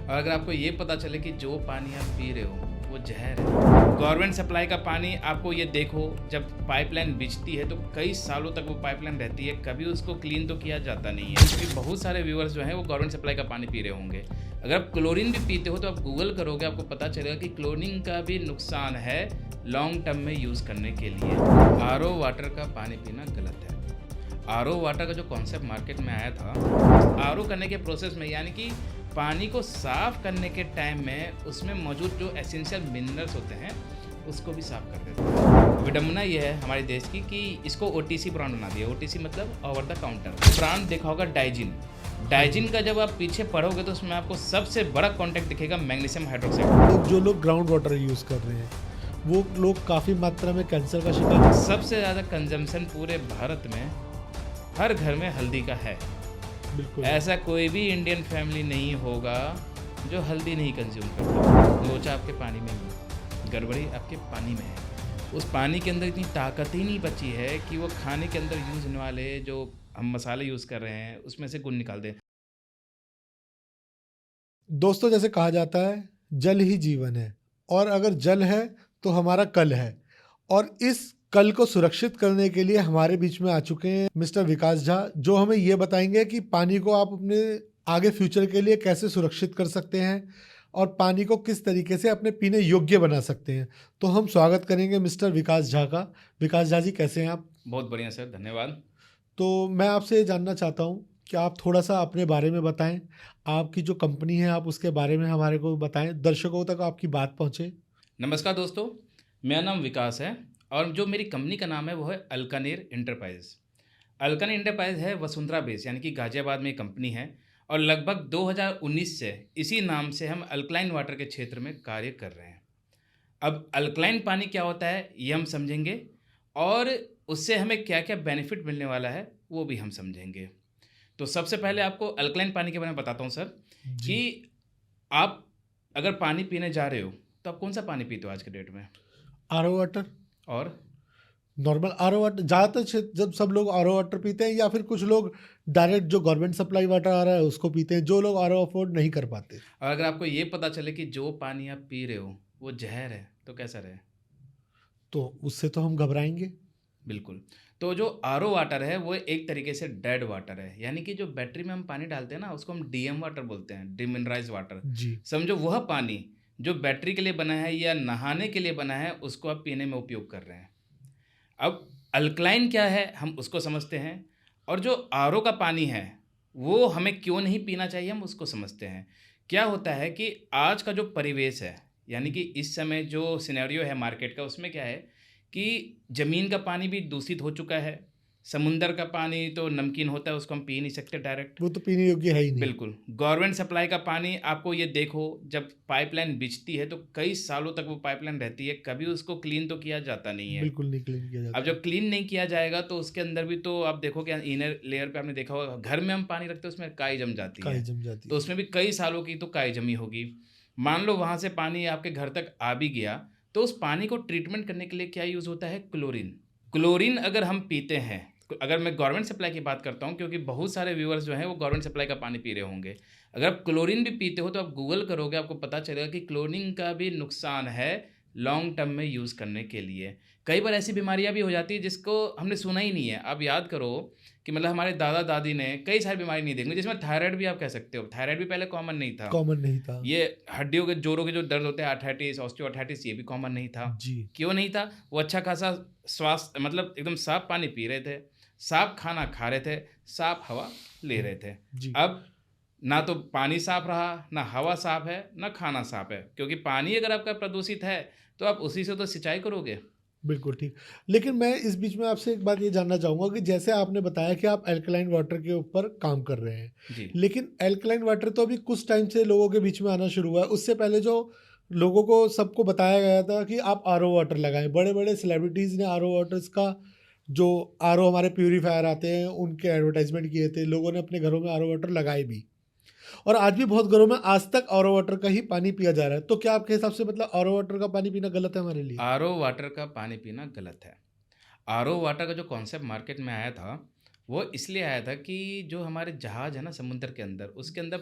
और अगर आपको ये पता चले कि जो पानी आप पी रहे हो वो जहर है। गवर्नमेंट सप्लाई का पानी आपको ये देखो, जब पाइपलाइन बिछती है तो कई सालों तक वो पाइपलाइन रहती है, कभी उसको क्लीन तो किया जाता नहीं है, क्योंकि बहुत सारे व्यूअर्स जो हैं वो गवर्नमेंट सप्लाई का पानी पी रहे होंगे। अगर आप क्लोरीन भी पीते हो तो आप गूगल करोगे, आपको पता चलेगा कि क्लोरीन का भी नुकसान है लॉन्ग टर्म में यूज़ करने के लिए। आरओ वाटर का पानी पीना गलत है। आरओ वाटर का जो कॉन्सेप्ट मार्केट में आया था, आरओ करने के प्रोसेस में, यानी कि पानी को साफ़ करने के टाइम में उसमें मौजूद जो एसेंशियल मिनरल्स होते हैं उसको भी साफ़ कर देते हैं। विडंबना ये है हमारे देश की कि इसको ओटीसी ब्रांड बना दिया। ओटीसी मतलब ओवर द काउंटर ब्रांड। देखा होगा डाइजिन। डाइजिन का जब आप पीछे पढ़ोगे तो उसमें आपको सबसे बड़ा कॉन्टेक्ट दिखेगा मैग्नीशियम हाइड्रोक्साइड। जो लोग ग्राउंड वाटर यूज़ कर रहे हैं वो लोग काफ़ी मात्रा में कैंसर का शिकार हैं। सबसे ज़्यादा कंजम्पशन पूरे भारत में हर घर में हल्दी का है। बिल्कुल ऐसा कोई भी इंडियन फैमिली नहीं होगा जो हल्दी नहीं कंज्यूम करता। लोचा आपके पानी में ही, गड़बड़ी आपके पानी में है। उस पानी के अंदर इतनी ताकत ही नहीं बची है कि वो खाने के अंदर यूज़ होने वाले जो हम मसाले यूज़ कर रहे हैं उसमें से गुण निकाल दें। दोस्तों, जैसे कहा जाता है जल ही जीवन है और अगर जल है तो हमारा कल है। और इस कल को सुरक्षित करने के लिए हमारे बीच में आ चुके हैं मिस्टर विकास झा, जो हमें ये बताएंगे कि पानी को आप अपने आगे फ्यूचर के लिए कैसे सुरक्षित कर सकते हैं और पानी को किस तरीके से अपने पीने योग्य बना सकते हैं। तो हम स्वागत करेंगे मिस्टर विकास झा का। विकास झा जी, कैसे हैं आप? बहुत बढ़िया सर, धन्यवाद। तो मैं आपसे ये जानना चाहता हूँ कि आप थोड़ा सा अपने बारे में बताएं, आपकी जो कंपनी है आप उसके बारे में हमारे को बताएं, दर्शकों तक आपकी बात पहुँचे। नमस्कार दोस्तों, मेरा नाम विकास है और जो मेरी कंपनी का नाम है वो है अल्कानेर इंटरप्राइज। अल्कानेर इंटरप्राइज है वसुंधरा बेस, यानी कि गाजियाबाद में एक कंपनी है और लगभग 2019 से इसी नाम से हम अल्कलाइन वाटर के क्षेत्र में कार्य कर रहे हैं। अब अल्कलाइन पानी क्या होता है ये हम समझेंगे और उससे हमें क्या क्या बेनिफिट मिलने वाला है वो भी हम समझेंगे। तो सबसे पहले आपको अल्कलाइन पानी के बारे में बताता हूँ सर, जी। कि आप अगर पानी पीने जा रहे हो तो आप कौन सा पानी पीते हो आज के डेट में? आरओ वाटर, और नॉर्मल आरओ वाटर ज़्यादातर जब सब लोग आरओ वाटर पीते हैं या फिर कुछ लोग डायरेक्ट जो गवर्नमेंट सप्लाई वाटर आ रहा है उसको पीते हैं, जो लोग आरओ अफोर्ड नहीं कर पाते। अगर आपको ये पता चले कि जो पानी आप पी रहे हो वो जहर है तो कैसा रहे? तो उससे तो हम घबराएंगे। बिल्कुल। तो जो आरओ वाटर है वो एक तरीके से डेड वाटर है, यानी कि जो बैटरी में हम पानी डालते हैं ना उसको हम डीएम वाटर बोलते हैं, डिमिनराइज वाटर। जी। समझो वह पानी जो बैटरी के लिए बना है या नहाने के लिए बना है उसको आप पीने में उपयोग कर रहे हैं। अब अल्कलाइन क्या है हम उसको समझते हैं, और जो आरओ का पानी है वो हमें क्यों नहीं पीना चाहिए हम उसको समझते हैं। क्या होता है कि आज का जो परिवेश है, यानी कि इस समय जो सिनेरियो है मार्केट का, उसमें क्या है कि ज़मीन का पानी भी दूषित हो चुका है। समुंदर का पानी तो नमकीन होता है, उसको हम पी नहीं सकते डायरेक्ट। वो तो पीने योग्य है ही नहीं। बिल्कुल। गवर्नमेंट सप्लाई का पानी आपको ये देखो, जब पाइपलाइन बिछती है तो कई सालों तक वो पाइपलाइन रहती है, कभी उसको क्लीन तो किया जाता नहीं है। बिल्कुल नहीं क्लीन किया अब जाता। जब क्लीन नहीं किया जाएगा तो उसके अंदर भी तो आप देखोगे इनर लेयर पे, आपने देखा होगा घर में हम पानी रखते हैं उसमें काई जम जाती काई है। जम जाती तो है। उसमें भी कई सालों की तो काई जमी होगी। मान लो वहाँ से पानी आपके घर तक आ भी गया, तो उस पानी को ट्रीटमेंट करने के लिए क्या यूज़ होता है? क्लोरीन। क्लोरीन अगर हम पीते हैं, अगर मैं गवर्नमेंट सप्लाई की बात करता हूँ, क्योंकि बहुत सारे व्यूअर्स जो हैं वो गवर्नमेंट सप्लाई का पानी पी रहे होंगे। अगर आप क्लोरीन भी पीते हो तो आप गूगल करोगे, आपको पता चलेगा कि क्लोरीन का भी नुकसान है लॉन्ग टर्म में यूज़ करने के लिए। कई बार ऐसी बीमारियाँ भी हो जाती है जिसको हमने सुना ही नहीं है। आप याद करो कि मतलब हमारे दादा-दादी ने कई सारी बीमारी नहीं देखी, जिसमें थायराइड भी आप कह सकते हो। थायराइड भी पहले कॉमन नहीं था। कॉमन नहीं था। ये हड्डियों के जोड़ों के जो दर्द होते हैं, आर्थराइटिस, ऑस्टियोआर्थराइटिस, ये भी कॉमन नहीं था। जी। क्यों नहीं था? वो अच्छा खासा स्वास्थ्य, मतलब एकदम साफ पानी पी रहे थे, साफ खाना खा रहे थे, साफ हवा ले रहे थे। जी। अब ना तो पानी साफ रहा, ना हवा साफ है, ना खाना साफ है, क्योंकि पानी अगर आपका प्रदूषित है तो आप उसी से तो सिंचाई करोगे। बिल्कुल ठीक। लेकिन मैं इस बीच में आपसे एक बात ये जानना चाहूँगा कि जैसे आपने बताया कि आप अल्कलाइन वाटर के ऊपर काम कर रहे हैं, जी। लेकिन अल्कलाइन वाटर तो अभी कुछ टाइम से लोगों के बीच में आना शुरू हुआ है। उससे पहले जो लोगों को सबको बताया गया था कि आप आरओ वाटर लगाएँ। बड़े-बड़े सेलिब्रिटीज़ ने आरओ वाटर्स का जो आरओ हमारे प्यूरीफायर आते हैं, उनके एडवर्टाइज़मेंट किए थे। लोगों ने अपने घरों में आरओ वाटर लगाए भी। और आज भी बहुत घरों में आज तक आरओ वाटर का ही पानी पिया जा रहा है। तो क्या आपके हिसाब से मतलब आरओ वाटर का पानी पीना गलत है हमारे लिए? आरओ वाटर का पानी पीना गलत है। आरओ वाटर का जो कॉन्सेप्ट मार्केट में आया था, वो इसलिए आया था कि जो हमारे जहाज़ है ना समुद्र के अंदर, उसके अंदर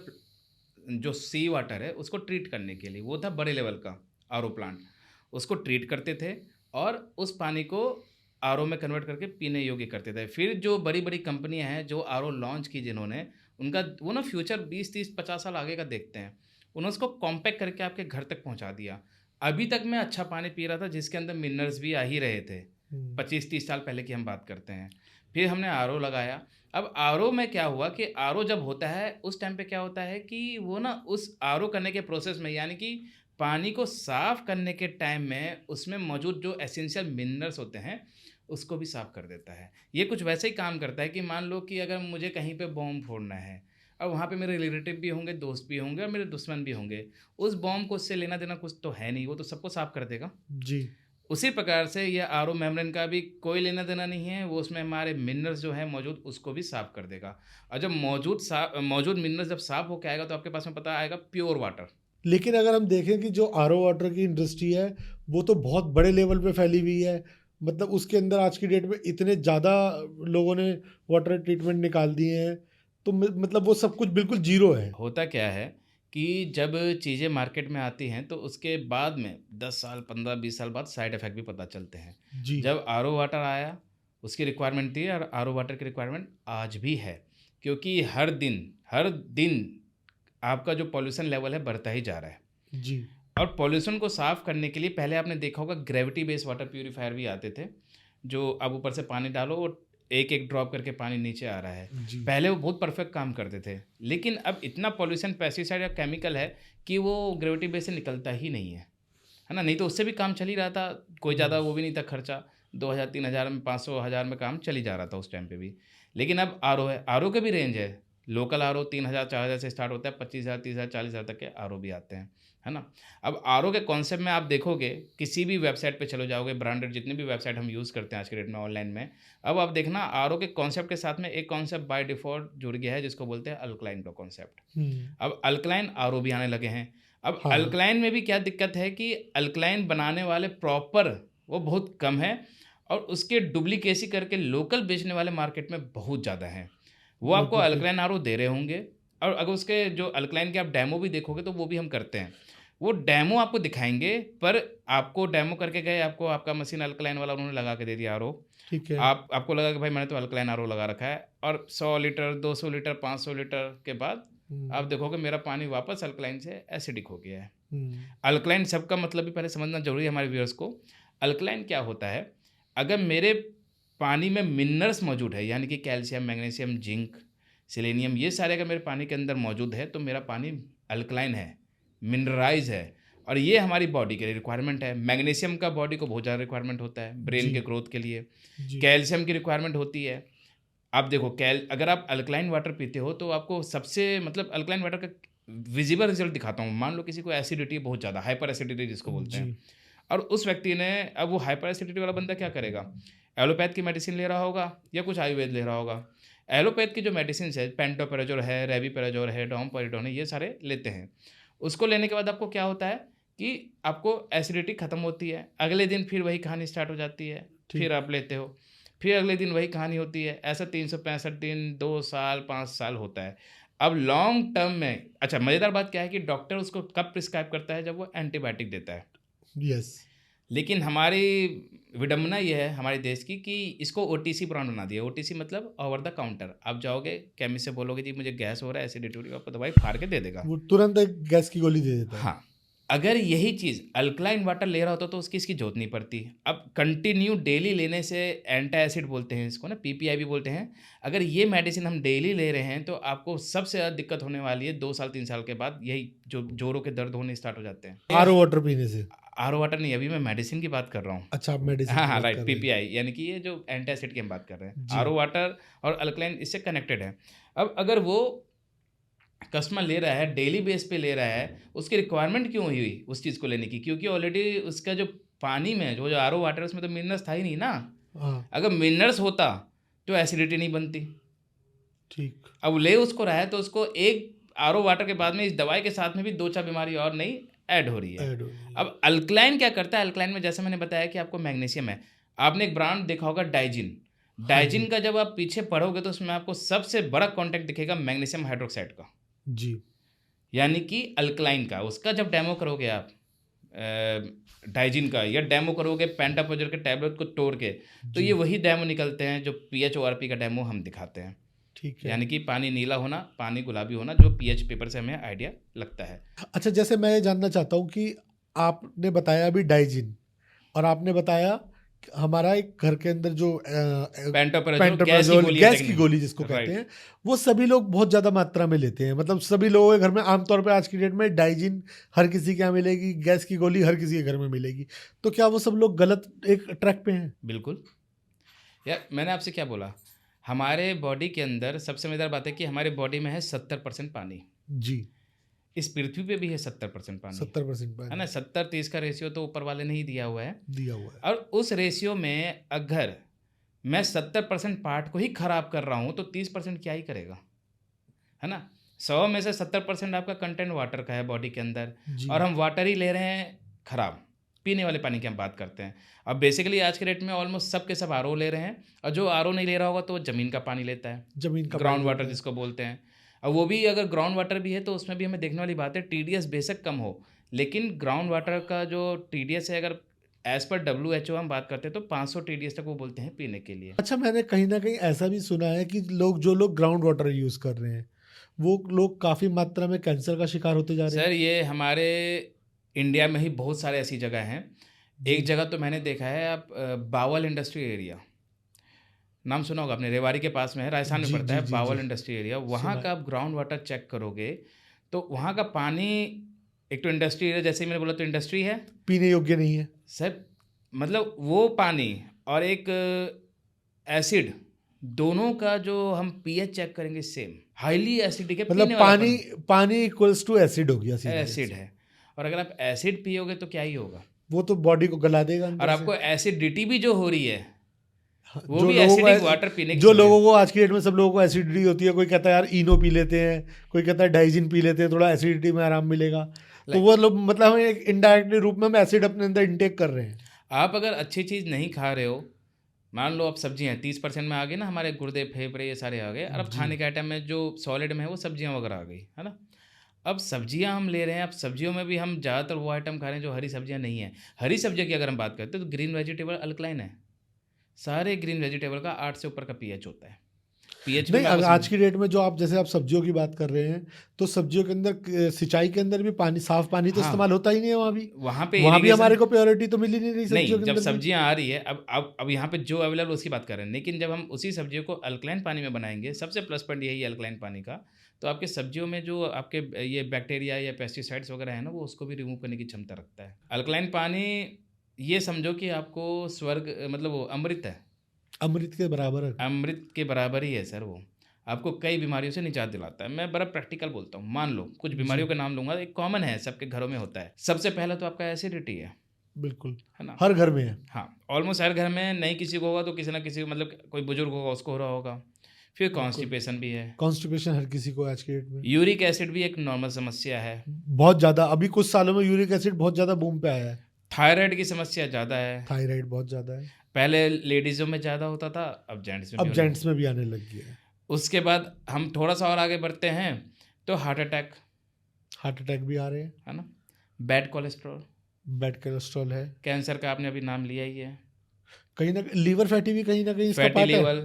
जो सी वाटर है उसको ट्रीट करने के लिए, वो था बड़े लेवल का आरओ प्लांट, उसको ट्रीट करते थे और उस पानी को आरओ में कन्वर्ट करके पीने योग्य करते थे। फिर जो बड़ी बड़ी कंपनियां हैं जो आरओ लॉन्च की जिन्होंने, उनका वो ना फ्यूचर 20 30 50 साल आगे का देखते हैं, उन्होंने उसको कॉम्पैक्ट करके आपके घर तक पहुंचा दिया। अभी तक मैं अच्छा पानी पी रहा था जिसके अंदर मिनरल्स भी आ ही रहे थे। 25 30 साल पहले की हम बात करते हैं। फिर हमने आरओ लगाया। अब आरओ में क्या हुआ कि आरओ जब होता है उस टाइम पे क्या होता है कि वो ना उस आरओ करने के प्रोसेस में, यानी कि पानी को साफ करने के टाइम में उसमें मौजूद जो एसेंशियल मिनरल्स होते हैं उसको भी साफ कर देता है। ये कुछ वैसे ही काम करता है कि मान लो कि अगर मुझे कहीं पे बॉम्ब फोड़ना है, अब वहाँ पे मेरे रिलेटिव भी होंगे, दोस्त भी होंगे और मेरे दुश्मन भी होंगे, उस बॉम्ब को उससे लेना देना कुछ तो है नहीं, वो तो सबको साफ कर देगा। जी। उसी प्रकार से ये आरओ मेम्ब्रेन का भी कोई लेना देना नहीं है, वो उसमें हमारे मिनरल्स जो है मौजूद उसको भी साफ कर देगा। और जब मौजूद मिनरल्स जब साफ होकर आएगा तो आपके पास में पता आएगा प्योर वाटर। लेकिन अगर हम देखें कि जो आरओ वाटर की इंडस्ट्री है वो तो बहुत बड़े लेवल पे फैली हुई है, मतलब उसके अंदर आज की डेट में इतने ज़्यादा लोगों ने वाटर ट्रीटमेंट निकाल दिए हैं, तो मतलब वो सब कुछ बिल्कुल जीरो है। होता क्या है कि जब चीज़ें मार्केट में आती हैं तो उसके बाद में 10 साल 15 20 साल बाद साइड इफ़ेक्ट भी पता चलते हैं। जी। जब आरओ वाटर आया उसकी रिक्वायरमेंट थी और आरओ वाटर की रिक्वायरमेंट आज भी है, क्योंकि हर दिन आपका जो पॉल्यूशन लेवल है बढ़ता ही जा रहा है। जी। और पॉल्यूशन को साफ़ करने के लिए पहले आपने देखा होगा ग्रेविटी बेस्ड वाटर प्यूरीफायर भी आते थे, जो अब ऊपर से पानी डालो और एक एक ड्रॉप करके पानी नीचे आ रहा है। जी। पहले वो बहुत परफेक्ट काम करते थे, लेकिन अब इतना पॉल्यूशन पेस्टिसाइड या केमिकल है कि वो ग्रेविटी बेस से निकलता ही नहीं है ना। नहीं तो उससे भी काम चल ही रहा था, कोई ज़्यादा वो भी नहीं था खर्चा, 2000 3000 में 500 1000 में काम चल ही जा रहा था उस टाइम पे भी। लेकिन अब आरओ है, आरओ के भी रेंज है, लोकल आरओ 3000 4000 से स्टार्ट होता है, 25000 30000 40000 तक के आरओ भी आते हैं, है ना। अब आरओ के कॉन्सेप्ट में आप देखोगे, किसी भी वेबसाइट पे चलो जाओगे, ब्रांडेड जितनी भी वेबसाइट हम यूज़ करते हैं आज के डेट में ऑनलाइन में, अब आप देखना आरओ के कॉन्सेप्ट के साथ में एक कॉन्सेप्ट बाय डिफ़ॉल्ट जुड़ गया है जिसको बोलते हैं अल्कलाइन का कॉन्सेप्ट। अब अल्कलाइन आरओ भी आने लगे हैं। अब हाँ। अल्कलाइन में भी क्या दिक्कत है कि अल्कलाइन बनाने वाले प्रॉपर वो बहुत कम है और उसके डुप्लीकेसी करके लोकल बेचने वाले मार्केट में बहुत ज़्यादा हैं। वो आपको बिल्कुल। अल्कलाइन आरओ दे रहे होंगे और अगर उसके जो अल्कलाइन के आप डेमो भी देखोगे तो वो भी हम करते हैं। वो डेमो आपको दिखाएंगे, पर आपको डेमो करके गए, आपको आपका मशीन अल्कलाइन वाला उन्होंने लगा के दे दिया आरओ। ठीक है। आपको लगा कि भाई मैंने तो अल्कलाइन आरओ लगा रखा है, और 100 लीटर 200 लीटर 500 लीटर के बाद आप देखोगे मेरा पानी वापस अल्कलाइन से एसिडिक हो गया है। अल्कलाइन सबका मतलब भी पहले समझना जरूरी है हमारे व्यूअर्स को। अल्कलाइन क्या होता है, अगर मेरे पानी में मिनरल्स मौजूद है, यानी कि कैल्शियम मैग्नीशियम जिंक सेलेनियम, ये सारे अगर मेरे पानी के अंदर मौजूद है तो मेरा पानी अल्कलाइन है, मिनरलाइज है, और ये हमारी बॉडी के लिए रिक्वायरमेंट है। मैग्नीशियम का बॉडी को बहुत ज़्यादा रिक्वायरमेंट होता है ब्रेन के ग्रोथ के लिए। कैल्शियम की रिक्वायरमेंट होती है। आप देखो अगर आप अल्कलाइन वाटर पीते हो तो आपको सबसे मतलब अल्कलाइन वाटर का विजिबल रिजल्ट दिखाता हूँ। मान लो किसी को एसिडिटी बहुत ज़्यादा, हाइपर एसिडिटी जिसको बोलते हैं, और उस व्यक्ति ने, अब वो हाइपर एसिडिटी वाला बंदा क्या करेगा, एलोपैथ की मेडिसिन ले रहा होगा या कुछ आयुर्वेद ले रहा होगा। एलोपैथ की जो मेडिसिन है, पेंटोपेराजोल है, रेविपेराजोल है, डोमपेरिडोन है, ये सारे लेते हैं। उसको लेने के बाद आपको क्या होता है कि आपको एसिडिटी ख़त्म होती है, अगले दिन फिर वही कहानी स्टार्ट हो जाती है, फिर आप लेते हो, फिर अगले दिन वही कहानी होती है, ऐसा 365 दिन 2 साल 5 साल होता है। अब लॉन्ग टर्म में, अच्छा मज़ेदार बात क्या है कि डॉक्टर उसको कब प्रिस्क्राइब करता है, जब वो एंटीबायोटिक देता है। यस। लेकिन हमारी विडम्बना ये है हमारे देश की कि इसको ओटीसी ब्रांड बना दिया। ओटीसी मतलब ओवर द काउंटर। आप जाओगे केमिस्ट से बोलोगे जी मुझे गैस हो रहा है, एसिडिटी हो रही है, आपको दवाई फाड़ के दे देगा, वो तुरंत एक गैस की गोली दे देता है। हाँ। अगर यही चीज़ अल्कलाइन वाटर ले रहा होता तो उसकी इसकी जरूरत नहीं पड़ती। अब कंटिन्यू डेली लेने से, एंटी एसिड बोलते हैं इसको ना, पीपीआई भी बोलते हैं, अगर ये मेडिसिन हम डेली ले रहे हैं तो आपको सबसे ज़्यादा दिक्कत होने वाली है 2 साल 3 साल के बाद। यही जो जोड़ों के दर्द होने स्टार्ट हो जाते हैं आरओ वाटर पीने से। आरओ वाटर नहीं, अभी मैं मेडिसिन की बात कर रहा हूँ। अच्छा, आप मेडिसिन हाँ की हाँ बात राइट, कर रहे हैं। पीपीआई यानी कि ये जो एंटी एसिड की हम बात कर रहे हैं। जी। आरओ वाटर और अल्कलाइन इससे कनेक्टेड है। अब अगर वो कस्टमर ले रहा है, डेली बेस पे ले रहा है, उसकी रिक्वायरमेंट क्यों हुई उस चीज़ को लेने की, क्योंकि ऑलरेडी उसका जो पानी में जो आरओ वाटर है उसमें तो मिनरल्स था ही नहीं ना। हाँ। अगर मिनरल्स होता तो एसिडिटी नहीं बनती। ठीक। अब ले उसको रहा है तो उसको एक आरओ वाटर के बाद में इस दवाई के साथ में भी 2-4 बीमारी और नई ऐड हो रही है। ऐड हो रही है। अब अल्कलाइन क्या करता है, अल्कलाइन में जैसे मैंने बताया कि आपको मैग्नीशियम है। आपने एक ब्रांड देखा होगा डाइजिन। डाइजिन का जब आप पीछे पढ़ोगे तो उसमें आपको सबसे बड़ा कॉन्टेक्ट दिखेगा मैग्नीशियम हाइड्रोक्साइड का। जी। यानी कि अल्कलाइन का, उसका जब डेमो करोगे आप डाइजिन का, या डेमो करोगे पेंटापोजर के टैबलेट को तोड़ के, तो जी। ये वही डेमो निकलते हैं जो पीएच ओआरपी का डेमो हम दिखाते हैं। ठीक है। यानी कि पानी नीला होना, पानी गुलाबी होना, जो पीएच पेपर से हमें आइडिया लगता है। अच्छा, जैसे मैं ये जानना चाहता हूँ कि आपने बताया अभी डाइजिन, और आपने बताया कि हमारा एक घर के अंदर जो पेंटोप्राजोल पेंटोप्राजोल गैस की गोली जिसको राइट। कहते हैं, वो सभी लोग बहुत ज़्यादा मात्रा में लेते हैं। मतलब सभी लोगों के घर में आमतौर पे आज की डेट में डाइजिन हर किसी के यहाँ मिलेगी, गैस की गोली हर किसी के घर में मिलेगी। तो क्या वो सब लोग गलत एक ट्रैक पे हैं? बिल्कुल। यार मैंने आपसे क्या बोला, हमारे बॉडी के अंदर सबसे मजेदार बात है कि हमारे बॉडी में है 70% पानी। जी। इस पृथ्वी पे भी है 70% पानी, 70% है पानी ना। 70-30 का रेशियो तो ऊपर वाले ने ही दिया हुआ है। दिया हुआ है। और उस रेशियो में अगर मैं 70% पार्ट को ही खराब कर रहा हूँ तो 30% क्या ही करेगा, है ना। 100 में से 70% आपका कंटेंट वाटर का है बॉडी के अंदर, जी। और हम वाटर ही ले रहे हैं खराब, पीने वाले पानी की हम बात करते हैं। अब बेसिकली आज के डेट में ऑलमोस्ट सब के सब आरओ ले रहे हैं, और जो आरओ नहीं ले रहा होगा तो वो ज़मीन का पानी लेता है, जमीन का ग्राउंड पानी वाटर होता है। जिसको बोलते हैं। अब वो भी अगर ग्राउंड वाटर भी है तो उसमें भी हमें देखने वाली बात है, टीडीएस बेशक कम हो, लेकिन ग्राउंड वाटर का जो टीडीएस है, अगर एज पर WHO हम बात करते हैं तो 500 टीडीएस तक वो बोलते हैं पीने के लिए। अच्छा, मैंने कहीं ना कहीं ऐसा भी सुना है कि जो लोग ग्राउंड वाटर यूज़ कर रहे हैं, वो लोग काफ़ी मात्रा में कैंसर का शिकार होते जा रहे हैं। सर ये हमारे इंडिया में ही बहुत सारे ऐसी जगह हैं। एक जगह तो मैंने देखा है, आप बावल इंडस्ट्री एरिया नाम सुना होगा आपने, रेवाड़ी के पास में है, राजस्थान में जी, पड़ता जी, है जी, बावल जी। Industry area. वहाँ सुना का आप ग्राउंड वाटर चेक करोगे तो वहाँ का पानी, एक तो इंडस्ट्री एरिया जैसे ही मैंने बोला तो इंडस्ट्री है पीने योग्य नहीं है। सर। मतलब वो पानी और एक एसिड, दोनों का जो हम पीएच चेक करेंगे सेम, हाईली एसिडिक है, मतलब पीने वाला पानी पानी इक्वल्स टू एसिड हो गया सीधे। एसिड है। और अगर आप एसिड पियोगे तो क्या ही होगा, वो तो बॉडी को गला देगा और अंदर से। आपको एसिडिटी भी जो हो रही है वो जो भी लोगों एसिडिक को वाटर पीने की जो वजह लोगों को आज की डेट में सब लोगों को एसिडिटी होती है, कोई कहता है यार इनो पी लेते हैं, कोई कहता है डाइजिन पी लेते हैं, थोड़ा एसिडिटी में आराम मिलेगा। तो Like- वो लोग मतलब हमें एक इनडायरेक्टली रूप में हम एसिड अपने अंदर इंटेक कर रहे हैं। आप अगर अच्छी चीज़ नहीं खा रहे हो, मान लो आप सब्जियां 30% में आ गई ना, हमारे गुर्दे फेफड़े ये सारे आ गए, और अब जी। खाने के आइटम में जो सॉलिड में है वो सब्जियां वगैरह आ गई, है ना। अब सब्जियां हम ले रहे हैं, अब सब्जियों में भी हम ज़्यादातर वो आइटम खा रहे हैं जो हरी सब्जियां नहीं है। हरी सब्जियों की अगर हम बात करते हैं तो ग्रीन वेजिटेबल अल्कलाइन है, सारे ग्रीन वेजिटेबल का 8 से ऊपर का पीएच होता है। पीएच नहीं, अगर आज की डेट में जो आप जैसे आप सब्जियों की बात कर रहे हैं, तो सब्जियों के अंदर सिंचाई के अंदर भी पानी, साफ पानी तो हाँ। इस्तेमाल होता ही नहीं है। वहाँ भी वहाँ पे वहाँ भी irrigation- हमारे को प्योरिटी तो मिल ही नहीं रही नहीं, सब्जियों के जब अंदर भी। सब्जियां आ रही है, अब यहाँ पे जो अवेलेबल उसकी बात कर रहे हैं, लेकिन जब हम उसी सब्जियों को अल्कलाइन पानी में बनाएंगे, सबसे प्लस पॉइंट यही है अल्कलाइन पानी का, तो आपके सब्जियों में जो आपके ये बैक्टीरिया या पेस्टिसाइड्स वगैरह है ना, वो उसको भी रिमूव करने की क्षमता रखता है अल्कलाइन पानी। ये समझो कि आपको स्वर्ग, मतलब वो अमृत है, अमृत के बराबर है। अमृत के बराबर ही है सर। वो आपको कई बीमारियों से निजात दिलाता है। मैं बड़ा प्रैक्टिकल बोलता हूँ, मान लो कुछ बीमारियों के नाम लूंगा, एक कॉमन है, सबके घरों में होता है। सबसे पहला तो आपका एसिडिटी है, बिल्कुल, है ना। हर घर में है। हाँ, ऑलमोस्ट हर घर में, नहीं किसी को होगा तो किसी ना किसी को, मतलब कोई बुजुर्ग होगा उसको हो रहा होगा। फिर कॉन्स्टिपेशन भी है, कॉन्स्टिपेशन हर किसी को आज की डेट में। यूरिक एसिड भी एक नॉर्मल समस्या है, बहुत ज़्यादा अभी कुछ सालों में यूरिक एसिड बहुत ज़्यादा बूम पे आया है। थायराइड की समस्या ज़्यादा है, थायराइड बहुत ज़्यादा है। पहले लेडीज़ों में ज़्यादा होता था, अब जेंट्स में भी अब होने जेंट्स में भी आने लग गया है। लगा। उसके बाद हम थोड़ा सा और आगे बढ़ते हैं तो हार्ट अटैक, हार्ट अटैक भी आ रहे हैं। है ना, बैड कोलेस्ट्रॉल, बैड कोलेस्ट्रॉल है। कैंसर का आपने अभी नाम लिया ही है, कहीं ना लीवर फैटी भी कहीं ना कहीं इसका फैटी पार्ट है। लीवर,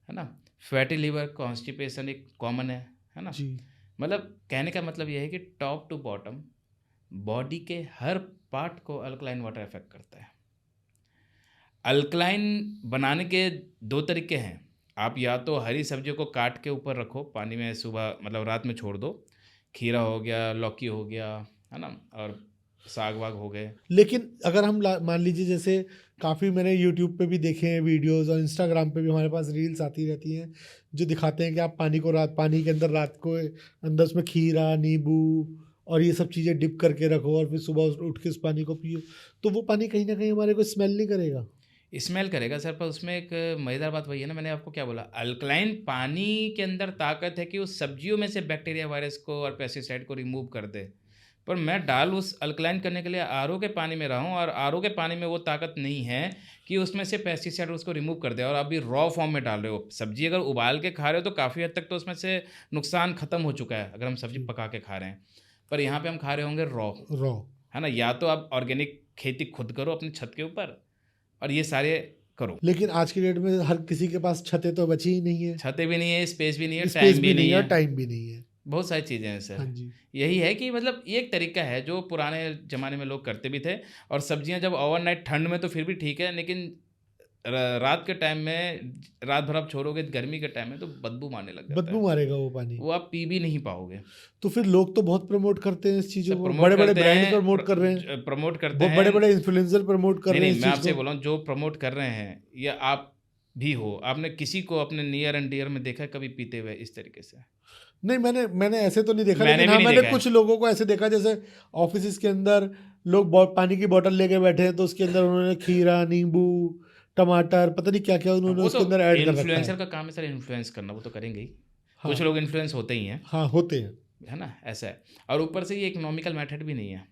है ना। फैटी लीवर, कॉन्स्टिपेशन एक कॉमन है ना। जी। मतलब कहने का मतलब यह है कि टॉप टू बॉटम बॉडी के हर पार्ट को अल्कलाइन वाटर इफेक्ट करता है। अल्कलाइन बनाने के 2 तरीके हैं, आप या तो हरी सब्जियों को काट के ऊपर रखो पानी में, सुबह मतलब रात में छोड़ दो, खीरा हो गया, लौकी हो गया, है ना, और साग वाग हो गए। लेकिन अगर हम मान लीजिए जैसे काफ़ी मैंने यूट्यूब पे भी देखे हैं वीडियोस, और इंस्टाग्राम पे भी हमारे पास रील्स आती रहती हैं जो दिखाते हैं कि आप पानी के अंदर रात को अंदर उसमें खीरा, नींबू और ये सब चीज़ें डिप करके रखो, और फिर सुबह उठ के उस पानी को पियो, तो वो पानी कहीं ना कहीं हमारे को स्मेल नहीं करेगा। स्मेल करेगा सर, पर उसमें एक मज़ेदार बात वही है ना, मैंने आपको क्या बोला, अल्कलाइन पानी के अंदर ताकत है कि उस सब्जियों में से बैक्टीरिया, वायरस को और पेस्टिसाइड को रिमूव कर दे। पर मैं डाल उस अल्कलाइन करने के लिए आरओ के पानी में रहा हूँ, और आरओ के पानी में वो ताकत नहीं है कि उसमें से पेस्टिसाइड उसको रिमूव कर दे, और आप भी रॉ फॉर्म में डाल रहे हो। सब्जी अगर उबाल के खा रहे हो तो काफ़ी हद तक तो उसमें से नुकसान ख़त्म हो चुका है अगर हम सब्जी पका के खा रहे हैं, पर यहाँ पे हम खा रहे होंगे रॉ, रॉ। है ना। या तो आप ऑर्गेनिक खेती खुद करो अपनी छत के ऊपर, और ये सारे करो। लेकिन आज की डेट में हर किसी के पास छतें तो बची ही नहीं है, छतें भी नहीं है, स्पेस भी नहीं है, स्पेस टाइम भी नहीं है, है, टाइम भी नहीं है। बहुत सारी चीज़ें हैं सर। हाँ जी। यही है कि मतलब ये एक तरीका है जो पुराने ज़माने में लोग करते भी थे, और सब्जियां जब ओवरनाइट ठंड में तो फिर भी ठीक है, लेकिन रात के टाइम में रात भर आप छोड़ोगे गर्मी के टाइम में तो बदबू मारने लग जाता बदबू है, मारेगा वो पानी, वो आप पी भी नहीं पाओगे। तो फिर लोग तो बहुत प्रमोट करते हैं इस चीज़ों को, प्रमोट बड़े बड़े करते ब्रांड हैं, प्रमोट कर रहे हैं, प्रमोट करते बहुत हैं, बड़े बड़े इन्फ्लुएंसर प्रमोट कर रहे हैं नहीं इस मैं चीज़ आपसे को। बोल रहा हूँ जो प्रमोट कर रहे हैं, या आप भी हो, आपने किसी को अपने नियर एंड डियर में देखा है कभी पीते हुए इस तरीके से? नहीं, मैंने ऐसे तो नहीं देखा, मैंने लेकिन भी हाँ नहीं मैंने देखा है। कुछ लोगों को ऐसे देखा, जैसे ऑफिस के अंदर लोग पानी की बोतल लेके बैठे हैं तो उसके अंदर उन्होंने खीरा, नींबू, टमाटर, पता नहीं क्या क्या उन्होंने वो उसके तो अंदर ऐड कर रखा इन्फ्लुएंसर है। का काम है सर, इन्फ्लुएंस करना, वो तो करेंगे ही। हाँ कुछ लोग इन्फ्लुएंस होते ही हैं, हाँ, होते हैं। है ना, ऐसा है। और ऊपर से ये इकोनॉमिकल मेथड भी नहीं है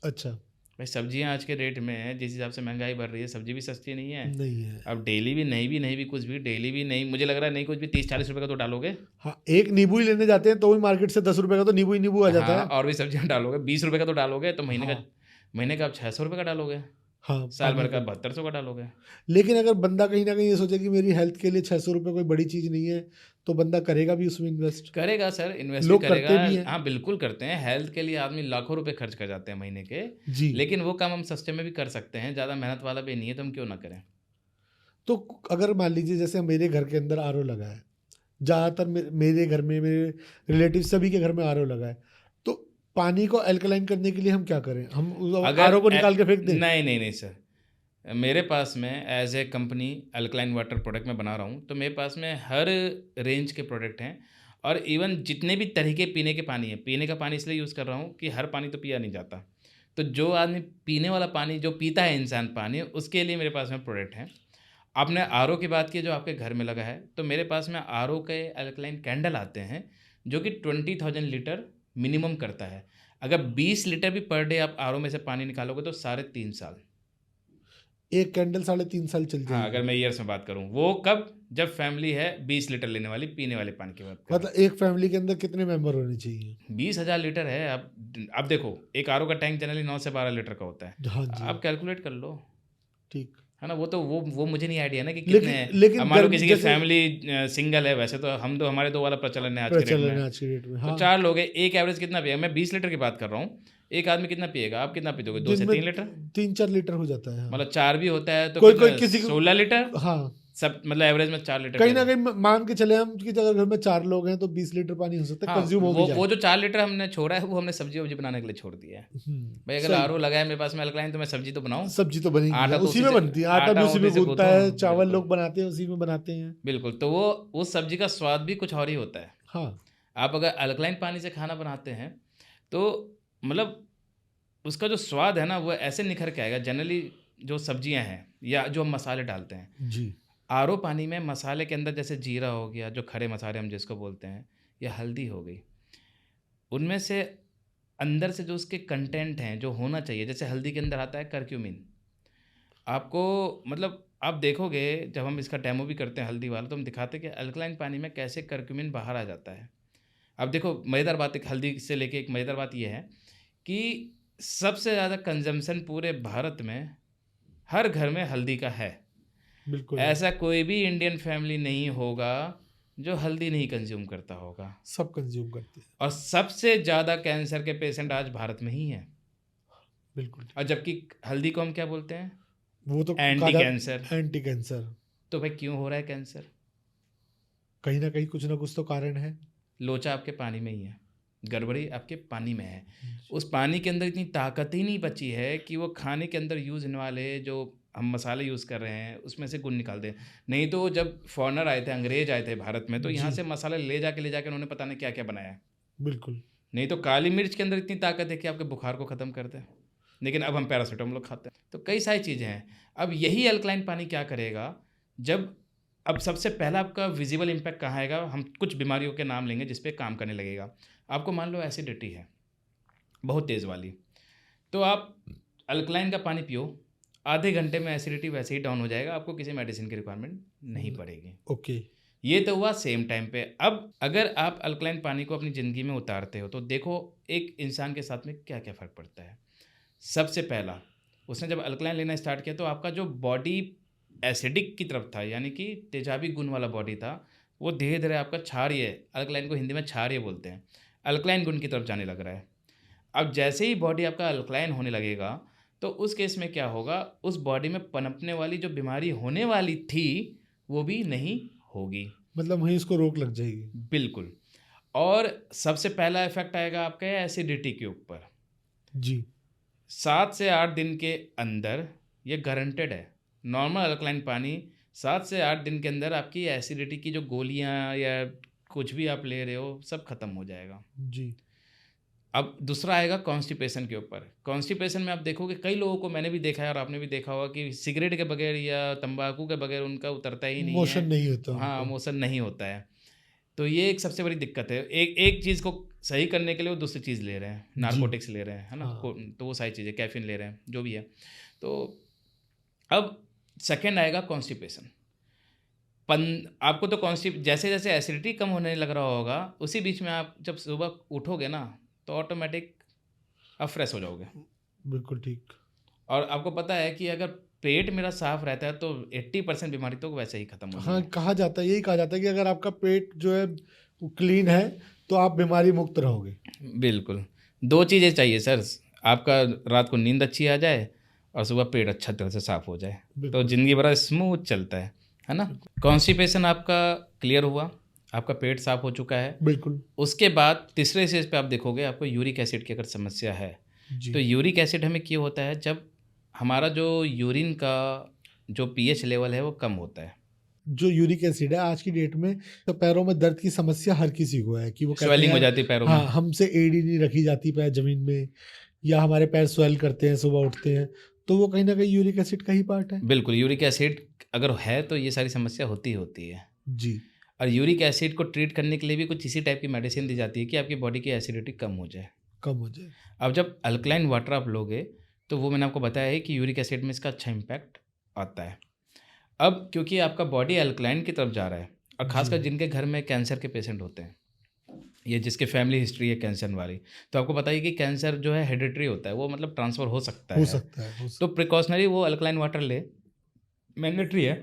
अच्छा, भाई। सब्जियां आज के रेट में जिस हिसाब से महंगाई बढ़ रही है, सब्जी भी सस्ती नहीं है। नहीं है। अब डेली भी नहीं भी कुछ भी डेली भी नहीं, मुझे लग रहा है नहीं कुछ भी 30-40 रुपए का तो डालोगे। हाँ, एक नींबू ही लेने जाते हैं तो भी मार्केट से 10 रुपए का तो नींबू ही नींबू आ जाता हाँ, है। और भी सब्जियां डालोगे 20 रुपए का तो डालोगे, तो हाँ महीने का आप 600 रुपए का डालोगे, हाँ, साल भर पानी का का। 7200 का डालोगे। लेकिन अगर बंदा कहीं ना कहीं ये सोचे कि मेरी हेल्थ के लिए 600 रुपये कोई बड़ी चीज़ नहीं है, तो बंदा करेगा भी उसमें इन्वेस्ट। करेगा सर, इन्वेस्ट भी लोग करेगा। करते भी हैं। हाँ बिल्कुल करते हैं, हेल्थ के लिए आदमी लाखों रुपए खर्च कर जाते हैं महीने के। जी। लेकिन वो काम हम सस्ते में भी कर सकते हैं, ज़्यादा मेहनत वाला भी नहीं है, तो हम क्यों ना करें। तो अगर मान लीजिए जैसे मेरे घर के अंदर आरओ लगा है, ज़्यादातर मेरे घर में, मेरे रिलेटिव सभी के घर में आरओ लगा है, तो पानी को अल्कलाइन करने के लिए हम क्या करें? हम आरओ को निकाल के फेंक दें? नहीं सर, मेरे पास में as a company alkaline water product मैं बना रहा हूँ, तो मेरे पास में हर रेंज के प्रोडक्ट हैं, और इवन जितने भी तरह के पीने के पानी है, पीने का पानी इसलिए यूज़ कर रहा हूँ कि हर पानी तो पिया नहीं जाता, तो जो आदमी पीने वाला पानी जो पीता है इंसान पानी, उसके लिए मेरे पास में प्रोडक्ट हैं। आपने आरओ की बात की जो आपके घर में लगा है, तो मेरे पास में आरओ के अल्कलाइन कैंडल आते हैं जो कि 20,000 लीटर मिनिमम करता है। अगर 20 लीटर भी पर डे आप आरओ में से पानी निकालोगे तो 3.5 साल। एक कैंडल 3.5 साल चल हाँ, जाएगी? अगर मैं ईयर्स में बात करूँ, वो कब, जब फैमिली है 20 लीटर लेने वाली पीने वाले पानी की बात करें। मतलब एक फैमिली के अंदर कितने मेंबर होने चाहिए? 20,000 लीटर है। अब देखो, एक आरओ का टैंक जनरली 9 से 12 लीटर का होता है। हाँ जी, आप कैलकुलेट कर लो, ठीक। है ना। वो तो वो मुझे नहीं आइडिया ना कि लेकिन- कितने हैं। लेकिन अब मान लो गर्म- किसी की जैसे- फैमिली सिंगल है, वैसे तो हम तो हमारे 2 वाला प्रचलन है आज के प्रचलन डेट है में। आज की डेट में। तो हाँ, 4 लोग हैं, एक एवरेज कितना पिएगा? मैं 20 लीटर की बात कर रहा हूँ। एक आदमी कितना पिएगा? आप कितना पीते हो? 2 से 3 लीटर, 3-4 लीटर हो जाता है। हाँ। मतलब 4 भी होता है तो कोई कितना? किसी को- 16 लीटर, हाँ, सब मतलब एवरेज में 4 लीटर कहीं ना पिएगा। कहीं मान के चले हम कि अगर घर में 4 लोग हैं तो 20 लीटर पानी हो सकता है, हाँ, कंज्यूम हो भी जाए। वो जो 4 लीटर हमने छोड़ा है वो हमने सब्जी वब्जी बनाने के लिए छोड़ दिया है। भाई अगर सही। आरओ लगा है मेरे पास में अल्कलाइन, तो मैं सब्जी तो बनाऊं। सब्जी तो बनेगी, आटा तो उसी में बनती है, आटा भी उसी में गूंथता है, चावल बिल्कुल। लोग बनाते हैं उसी में बनाते हैं। बिल्कुल, तो वो उस सब्जी का स्वाद भी कुछ और ही होता है। हाँ, आप अगर अल्कलाइन पानी से खाना बनाते हैं तो मतलब उसका जो स्वाद है ना वो ऐसे निखर के आएगा। जनरली जो सब्जियां हैं या जो हम मसाले डालते हैं जी, आरओ पानी में, मसाले के अंदर जैसे जीरा हो गया, जो खड़े मसाले हम जिसको बोलते हैं, या हल्दी हो गई, उनमें से अंदर से जो उसके कंटेंट हैं जो होना चाहिए, जैसे हल्दी के अंदर आता है करक्यूमिन। आपको मतलब आप देखोगे जब हम इसका डेमो भी करते हैं हल्दी वाला, तो हम दिखाते हैं कि अल्कलाइन पानी में कैसे करक्यूमिन बाहर आ जाता है। अब देखो, मज़ेदार बात, एक हल्दी से लेके एक मज़ेदार बात यह है कि सबसे ज़्यादा कंजम्पशन पूरे भारत में हर घर में हल्दी का है। बिल्कुल। ऐसा कोई भी इंडियन फैमिली नहीं होगा जो हल्दी नहीं कंज्यूम करता होगा, सब कंज्यूम करते हैं। और सबसे ज़्यादा कैंसर के पेशेंट आज भारत में ही हैं। बिल्कुल। और जबकि हल्दी को हम क्या बोलते हैं? वो तो एंटी कैंसर। Anti cancer. तो भाई क्यों हो रहा है कैंसर? कहीं ना कहीं कुछ ना कुछ तो कारण है। लोचा आपके पानी में ही है, गड़बड़ी आपके पानी में है। उस पानी के अंदर इतनी ताकत ही नहीं बची है कि वो खाने के अंदर यूज़ होने वाले जो हम मसाले यूज़ कर रहे हैं उसमें से गुण निकाल दें। नहीं तो जब फॉरेनर आए थे, अंग्रेज आए थे भारत में, तो यहाँ जी। से मसाले ले जाके उन्होंने पता नहीं क्या क्या बनाया है। बिल्कुल। नहीं तो काली मिर्च के अंदर इतनी ताकत है कि आपके बुखार को ख़त्म कर दे, लेकिन अब हम पैरासीटामोल खाते हैं। तो कई सारी चीज़ें हैं। अब यही अल्कलाइन पानी क्या करेगा, जब अब सबसे पहला आपका विजिबल इम्पैक्ट कहाँ आएगा? हम कुछ बीमारियों के नाम लेंगे जिस पे काम करने लगेगा। आपको मान लो एसिडिटी है, बहुत तेज़ वाली। तो आप अल्कलाइन का पानी पियो, आधे घंटे में एसिडिटी वैसे ही डाउन हो जाएगा, आपको किसी मेडिसिन की रिक्वायरमेंट नहीं पड़ेगी। ओके। ये तो हुआ सेम टाइम पे। अब अगर आप अल्कलाइन पानी को अपनी ज़िंदगी में उतारते हो तो देखो एक इंसान के साथ में क्या क्या फ़र्क पड़ता है। सबसे पहला, उसने जब अल्कलाइन लेना स्टार्ट किया तो आपका जो बॉडी एसिडिक की तरफ था, यानी कि तेजाबी गुण वाला बॉडी था, वो धीरे धीरे आपका क्षारीय, अल्कलाइन को हिंदी में क्षारीय बोलते हैं, अल्कलाइन गुण की तरफ जाने लग रहा है। अब जैसे ही बॉडी आपका अल्कलाइन होने लगेगा तो उस केस में क्या होगा, उस बॉडी में पनपने वाली जो बीमारी होने वाली थी वो भी नहीं होगी। मतलब वहीं इसको रोक लग जाएगी। बिल्कुल। और सबसे पहला इफेक्ट आएगा आपके एसिडिटी के ऊपर। जी। 7 से 8 दिन के अंदर, ये गारंटेड है, नॉर्मल अल्कलाइन पानी 7 से 8 दिन के अंदर आपकी एसिडिटी की जो गोलियां या कुछ भी आप ले रहे हो सब खत्म हो जाएगा। जी। अब दूसरा आएगा कॉन्स्टिपेशन के ऊपर। कॉन्स्टिपेशन में आप देखोगे कई लोगों को, मैंने भी देखा है और आपने भी देखा होगा कि सिगरेट के बगैर या तंबाकू के बगैर उनका उतरता ही नहीं है। मोशन नहीं होता हाँ, उनको। मोशन नहीं होता है। तो ये एक सबसे बड़ी दिक्कत है। एक चीज़ को सही करने के लिए वो दूसरी चीज़ ले रहे हैं, नारकोटिक्स ले रहे हैं, है ना। हाँ। तो वो सारी चीज़ें, कैफीन ले रहे हैं, जो भी है। तो अब सेकंड आएगा कॉन्स्टिपेशन। आपको तो जैसे जैसे एसिडिटी कम होने लग रहा होगा, उसी बीच में आप जब सुबह उठोगे ना तो ऑटोमेटिक आप फ्रेश हो जाओगे। बिल्कुल ठीक। और आपको पता है कि अगर पेट मेरा साफ रहता है तो 80% बीमारी तो वैसे ही खत्म हो हाँ, जाएगी। कहा जाता है, यही कहा जाता है कि अगर आपका पेट जो है वो क्लीन है तो आप बीमारी मुक्त रहोगे। बिल्कुल। 2 चीज़ें चाहिए सर, आपका रात को नींद अच्छी आ जाए और सुबह पेट अच्छा तरह से साफ हो जाए, तो बिल्कुल। ज़िंदगी बड़ा स्मूथ चलता है ना। कॉन्स्टिपेशन आपका क्लियर हुआ, आपका पेट साफ हो चुका है। बिल्कुल। उसके बाद तीसरे स्टेज पे आप देखोगे आपको यूरिक एसिड की अगर समस्या है जी। तो यूरिक एसिड हमें क्यों होता है, जब हमारा जो यूरिन का जो पीएच लेवल है वो कम होता है। जो यूरिक एसिड है आज की डेट में, तो पैरों में दर्द की समस्या हर किसी को है कि वो कहते स्वेलिंग हो हैं, जाती है पैरों हाँ, में। हमसे एड़ी नहीं रखी जाती पैर जमीन में, या हमारे पैर स्वेल करते हैं सुबह उठते हैं, तो वो कहीं ना कहीं यूरिक एसिड का ही पार्ट है। बिल्कुल, यूरिक एसिड अगर है तो ये सारी समस्या होती ही होती है। जी। और यूरिक एसिड को ट्रीट करने के लिए भी कुछ इसी टाइप की मेडिसिन दी जाती है कि आपकी बॉडी की एसिडिटी कम हो जाए। कम हो जाए। अब जब अल्कलाइन वाटर आप लोगे तो वो मैंने आपको बताया है कि यूरिक एसिड में इसका अच्छा इम्पैक्ट आता है। अब क्योंकि आपका बॉडी अल्कलाइन की तरफ जा रहा है, और ख़ासकर जिनके घर में कैंसर के पेशेंट होते हैं, ये जिसके फैमिली हिस्ट्री है कैंसर वाली, तो आपको पता है कि कैंसर जो है हेरिडिटरी होता है, वो मतलब ट्रांसफ़र हो सकता है। तो प्रिकॉशनरी वो अल्कलाइन वाटर ले, मैंडेटरी है,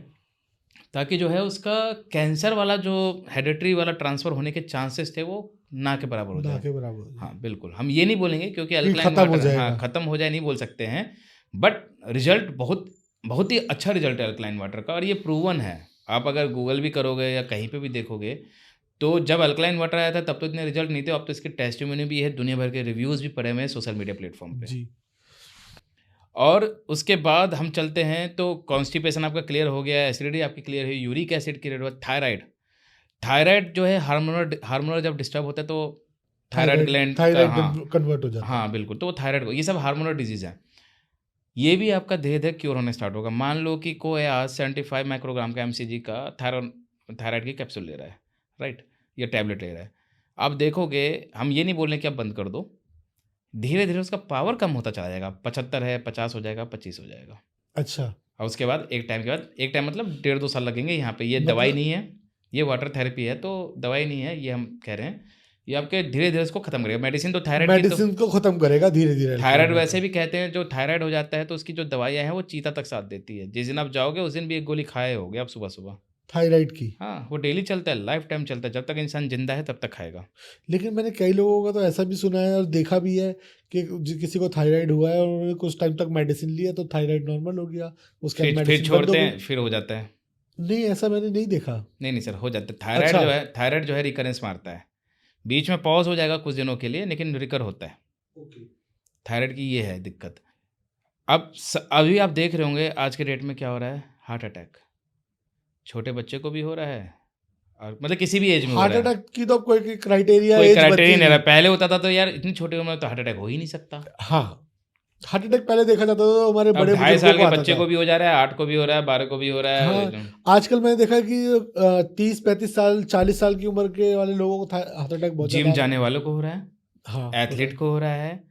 ताकि जो है उसका कैंसर वाला जो हेरिडिटरी वाला ट्रांसफ़र होने के चांसेस थे वो ना के बराबर हो ना जाए। के बराबर हो जाए। हाँ बिल्कुल, हम ये नहीं बोलेंगे क्योंकि अल्कलाइन खत्म हो वाटर, जाएगा। हाँ, ख़त्म हो जाए नहीं बोल सकते हैं, बट रिजल्ट बहुत बहुत ही अच्छा रिजल्ट है अल्कलाइन वाटर का, और ये प्रूवन है। आप अगर गूगल भी करोगे या कहीं पे भी देखोगे तो जब अल्कलाइन वाटर आया था तब तो इतने रिजल्ट नहीं थे, अब तो इसके टेस्टिमोनी भी है, दुनिया भर के रिव्यूज़ भी पड़े हुए हैं सोशल मीडिया प्लेटफॉर्म पे। जी। और उसके बाद हम चलते हैं तो कॉन्स्टिपेशन आपका क्लियर हो गया, एसिडिटी आपकी क्लियर है, यूरिक एसिड क्लियर हुआ, थायराइड जो है हार्मोनल जब डिस्टर्ब होता है तो थायराइड ग्लैंड का, हाँ कन्वर्ट हो जाता है। हाँ बिल्कुल, तो वो थायराइड, ये सब हार्मोनल डिजीज़ है। ये भी आपका धीरे धीरे क्योर होने स्टार्ट होगा। मान लो कि कोई आज 75 माइक्रोग्राम का एमसीजी का थायराइड की कैप्सूल ले रहा है, राइट, या टैबलेट ले रहा है। आप देखोगे, हम ये नहीं बोल रहे कि आप बंद कर दो, धीरे धीरे उसका पावर कम होता चला जाएगा, 75 है 50 हो जाएगा, 25 हो जाएगा। अच्छा। और उसके बाद एक टाइम मतलब 1.5-2 साल लगेंगे यहाँ पे। ये मतलब दवाई नहीं है, ये वाटर थेरेपी है, तो दवाई नहीं है, ये हम कह रहे हैं, ये आपके धीरे धीरे इसको खत्म करेगा। मेडिसिन तो मेडिसिन को खत्म करेगा धीरे धीरे। थायराइड वैसे भी कहते हैं, जो थायराइड हो जाता है तो उसकी जो दवाइयाँ हैं वो चीता तक साथ देती है। जिस दिन आप जाओगे उस दिन भी एक गोली खाए होगे आप सुबह सुबह, थायराइड की। हाँ, वो डेली चलता है, लाइफ टाइम चलता है, जब तक इंसान जिंदा है तब तक खाएगा। लेकिन मैंने कई लोगों का तो ऐसा भी सुना है और देखा भी है कि किसी को थायराइड हुआ है और उन्होंने कुछ टाइम तक मेडिसिन लिया तो थायराइड नॉर्मल हो गया, उसके बाद फिर मेडिसिन छोड़ते हैं, फिर हो जाता है। नहीं, ऐसा मैंने नहीं देखा। नहीं सर, हो जाता है। थायराइड अच्छा। थायराइड जो है रिकरेंस मारता है, बीच में पॉज हो जाएगा कुछ दिनों के लिए, लेकिन रिकर होता है। थायराइड की ये है दिक्कत। अब अभी आप देख रहे होंगे आज के डेट में क्या हो रहा है, हार्ट अटैक छोटे बच्चे को भी हो रहा है, और मतलब किसी भी एज में हो रहा है। हार्ट अटैक की तो कोई क्राइटेरिया नहीं रहा। पहले होता था तो यार इतनी छोटी उम्र में तो हार्ट अटैक हो ही नहीं सकता। हाँ, हार्ट अटैक पहले देखा जाता था तो हमारे बड़े 2.5 साल के बच्चे को भी हो जा रहा है, 8 को भी हो रहा है, 12 को भी हो रहा है। हाँ, आजकल मैंने देखा कि 30-35 साल 40 साल की उम्र के वाले लोगों को हार्ट अटैक बहुत जिम जाने वालों को हो रहा है, हाँ, एथलीट को हो रहा है,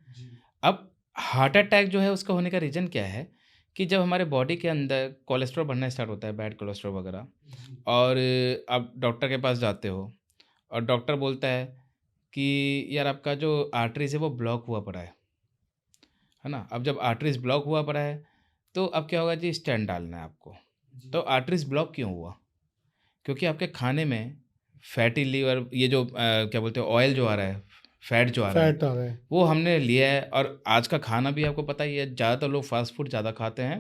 अब हार्ट अटैक जो है उसका होने का रीज़न क्या है कि जब हमारे बॉडी के अंदर कोलेस्ट्रॉल बढ़ना स्टार्ट होता है, बैड कोलेस्ट्रॉल वगैरह, और आप डॉक्टर के पास जाते हो और डॉक्टर बोलता है कि यार आपका जो आर्टरीज है वो ब्लॉक हुआ पड़ा है ना? अब जब आर्टरीज ब्लॉक हुआ पड़ा है तो अब क्या होगा जी, स्टेंट डालना है आपको। तो आर्टरीज ब्लॉक क्यों हुआ? क्योंकि आपके खाने में फैटी लीवर, ये जो क्या बोलते हैं, ऑयल जो आ रहा है, फैट जो आ रहा है, फैट आ रहा है। वो हमने लिया है। और आज का खाना भी आपको पता ही है, ज़्यादातर लोग फास्ट फूड ज़्यादा खाते हैं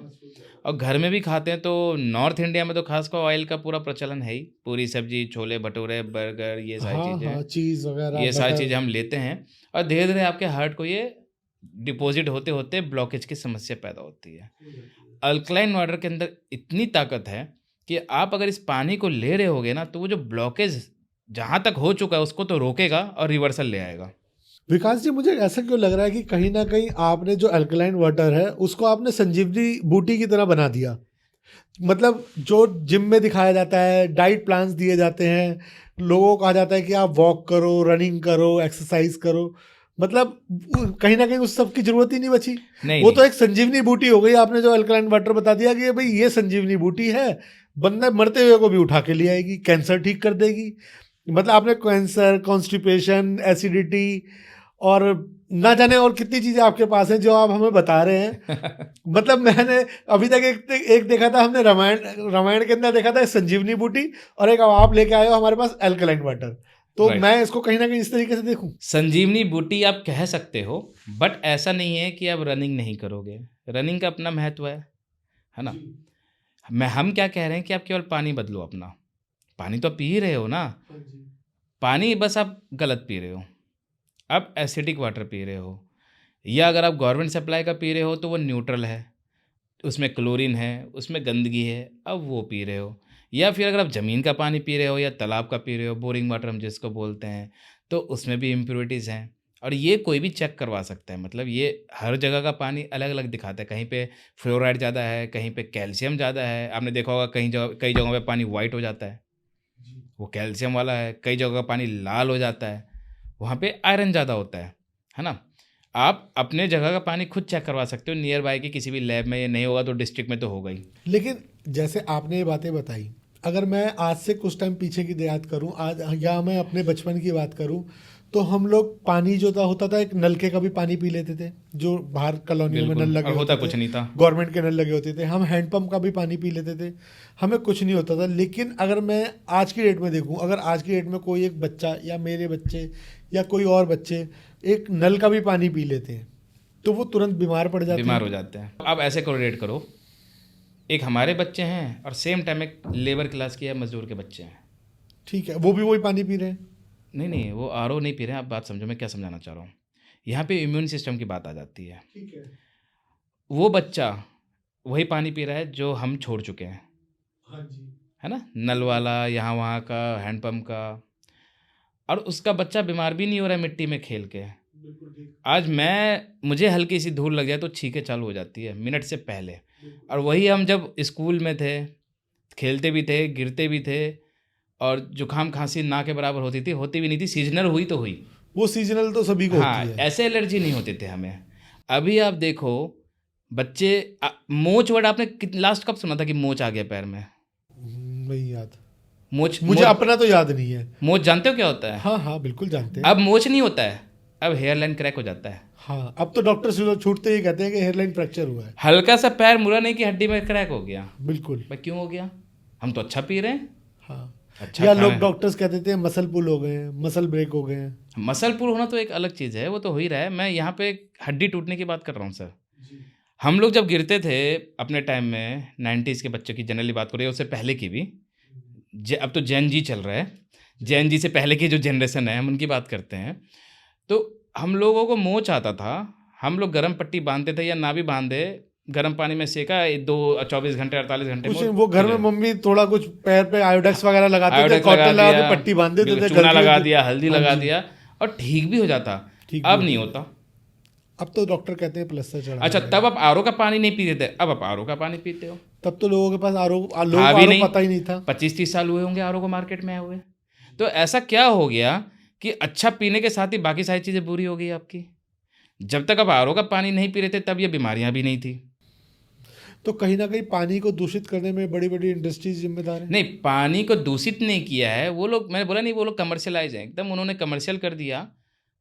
और घर में भी खाते हैं। तो नॉर्थ इंडिया में तो खासकर ऑयल का पूरा प्रचलन है ही। पूरी सब्जी, छोले भटूरे, बर्गर, ये सारी हाँ चीज़ें, हाँ, चीज़ वगैरह, ये सारी बटर। चीज़ें हम लेते हैं और धीरे धीरे आपके हार्ट को ये डिपॉजिट होते होते ब्लॉकेज की समस्या पैदा होती है। अल्कलाइन वाटर के अंदर इतनी ताकत है कि आप अगर इस पानी को ले रहे होगे ना, तो वो जो ब्लॉकेज जहाँ तक हो चुका है उसको तो रोकेगा और रिवर्सल ले आएगा। विकास जी, मुझे ऐसा क्यों लग रहा है कि कहीं ना कहीं आपने जो अल्कलाइन वाटर है उसको आपने संजीवनी बूटी की तरह बना दिया। मतलब जो जिम में दिखाया जाता है, डाइट प्लान्स दिए जाते हैं, लोगों को कहा जाता है कि आप वॉक करो, रनिंग करो, एक्सरसाइज करो, मतलब कहीं ना कहीं उस सब की जरूरत ही नहीं बची। नहीं वो नहीं, तो एक संजीवनी बूटी हो गई। आपने जो अल्कलाइन वाटर बता दिया कि भाई ये संजीवनी बूटी है, बंदा मरते हुए को भी उठा के ले आएगी, कैंसर ठीक कर देगी। मतलब आपने कैंसर, कॉन्स्टिपेशन, एसिडिटी और ना जाने और कितनी चीजें आपके पास हैं जो आप हमें बता रहे हैं। मतलब मैंने अभी तक एक देखा था, हमने रामायण के अंदर देखा था संजीवनी बूटी, और एक अब आप लेके आए हो हमारे पास अल्कलाइन वाटर। तो Right. मैं इसको कहीं ना कहीं इस तरीके से देखूं। संजीवनी बूटी आप कह सकते हो, बट ऐसा नहीं है कि आप रनिंग नहीं करोगे। रनिंग का अपना महत्व है ना? हम क्या कह रहे हैं कि आप केवल पानी बदलो अपना। पानी तो पी ही रहे हो ना, पानी बस आप गलत पी रहे हो। आप एसिडिक वाटर पी रहे हो, या अगर आप गवर्नमेंट सप्लाई का पी रहे हो तो वो न्यूट्रल है, उसमें क्लोरीन है, उसमें गंदगी है, अब वो पी रहे हो। या फिर अगर आप ज़मीन का पानी पी रहे हो या तालाब का पी रहे हो, बोरिंग वाटर हम जिसको बोलते हैं, तो उसमें भी इम्प्योरिटीज़ हैं। और ये कोई भी चेक करवा सकता है। मतलब ये हर जगह का पानी अलग अलग दिखाता है। कहीं पे फ्लोराइड ज़्यादा है, कहीं पे कैल्शियम ज़्यादा है। आपने देखा होगा कई जगहों पे पानी वाइट हो जाता है, वो कैल्शियम वाला है। कई जगह का पानी लाल हो जाता है, वहाँ पे आयरन ज़्यादा होता है ना? आप अपने जगह का पानी खुद चेक करवा सकते हो नियर बाय के किसी भी लैब में। ये नहीं होगा तो डिस्ट्रिक्ट में तो होगा ही। लेकिन जैसे आपने ये बातें बताई, अगर मैं आज से कुछ टाइम पीछे की याद करूं, आज या मैं अपने बचपन की बात करूं, तो हम लोग पानी जो था होता था, एक नलके का भी पानी पी लेते थे, जो बाहर कॉलोनियों में बिल्कुल, नल लगे और होता होते कुछ थे, नहीं था। गवर्नमेंट के नल लगे होते थे। हम हैंडपंप का भी पानी पी लेते थे, हमें कुछ नहीं होता था। लेकिन अगर मैं आज की डेट में देखूं, अगर आज की डेट में कोई एक बच्चा या मेरे बच्चे या कोई और बच्चे एक नल का भी पानी पी लेते हैं तो वो तुरंत बीमार पड़ जाते बीमार हैं। हो जाते हैं। अब ऐसे कोरिलेट करो, एक हमारे बच्चे हैं और सेम टाइम एक लेबर क्लास के या मजदूर के बच्चे हैं। ठीक है, वो भी वही पानी पी रहे हैं। नहीं नहीं, वो आरओ नहीं पी रहे हैं। आप बात समझो मैं क्या समझाना चाह रहा हूँ। यहाँ पे इम्यून सिस्टम की बात आ जाती है। ठीक है। वो बच्चा वही पानी पी रहा है जो हम छोड़ चुके हैं, हाँ जी। है ना? नल वाला, यहाँ वहाँ का, हैंडपम्प का। और उसका बच्चा बीमार भी नहीं हो रहा है मिट्टी में खेल के। बिल्कुल ठीक। आज मुझे हल्की सी धूल लग जाए तो छींके चालू हो जाती है मिनट से पहले। और वही हम जब स्कूल में थे, खेलते भी थे, गिरते भी थे, और जुकाम खांसी ना के बराबर होती भी नहीं थी। सीजनल हुई तो हुई। वो सीजनल तो सभी को हाँ, होती है। ऐसे एलर्जी नहीं होते थे हमें। अभी आप देखो बच्चे, मोच वर्ड आपने लास्ट कब सुना था कि मोच आ गया पैर में? नहीं याद। मोच, मुझे अपना तो याद नहीं है। मोच जानते हो क्या होता है? हाँ हाँ, बिल्कुल जानते हैं। अब मोच नहीं होता है, अब हेयर लाइन क्रैक हो जाता है। हाँ, अब तो डॉक्टर छूटते ही कहते हैं कि हेयरलाइन फ्रैक्चर हुआ है। हल्का सा पैर मुड़ने की हड्डी में क्रैक हो गया। बिल्कुल। भाई क्यों हो गया? हम तो अच्छा पी रहे हैं, हाँ, अच्छा या खा लोग रहे हैं। डॉक्टर्स कहते थे मसल पुल हो गए हैं, मसल ब्रेक हो गए हैं। मसल पुल होना तो एक अलग चीज़ है, वो तो हो ही रहा है। मैं यहाँ पे हड्डी टूटने की बात कर रहा हूँ सर। हम लोग जब गिरते थे अपने टाइम में, 90s के बच्चों की जनरली बात करें, उससे पहले की भी, अब तो जैन जी चल रहा है, जैन जी से पहले की जो जनरेशन है हम उनकी बात करते हैं। तो हम लोगों को मोच आता था, हम लोग गर्म पट्टी बांधते थे या ना भी बांधे, गर्म पानी में सेका 24 घंटे 48 घंटे कुछ में वो घर में मम्मी थोड़ा कुछ पैर पे आयोडेक्स वगैरह लगाते थे, आयोडेक्स कॉटन लगा लगा दिया, के पट्टी बांध देते थे, चूना गर्मियों लगा की। दिया, हल्दी हाँ लगा जी। दिया और ठीक भी हो जाता। ठीक अब भी नहीं होता। होता। अब तो डॉक्टर कहते हैं प्लस्तर चढ़ा। अच्छा, तब आप आरओ का पानी नहीं पीते थे, अब आप आरओ का पानी पीते हो। तब तो लोगों के पास लोगों को भी नहीं, पता ही नहीं था। 25-30 साल हुए होंगे आरओ को मार्केट में आए हुए। तो ऐसा क्या हो गया कि अच्छा पीने के साथ ही बाकी सारी चीज़ें बुरी हो गई आपकी? जब तक आप आरओ का पानी नहीं पी रहे थे तब ये बीमारियां भी नहीं थी। तो कहीं ना कहीं पानी को दूषित करने में बड़ी बड़ी इंडस्ट्रीज जिम्मेदार है। नहीं, पानी को दूषित नहीं किया है वो लोग, मैंने बोला नहीं, वो लोग कमर्शियलाइज हैं एकदम, उन्होंने कमर्शियल कर दिया।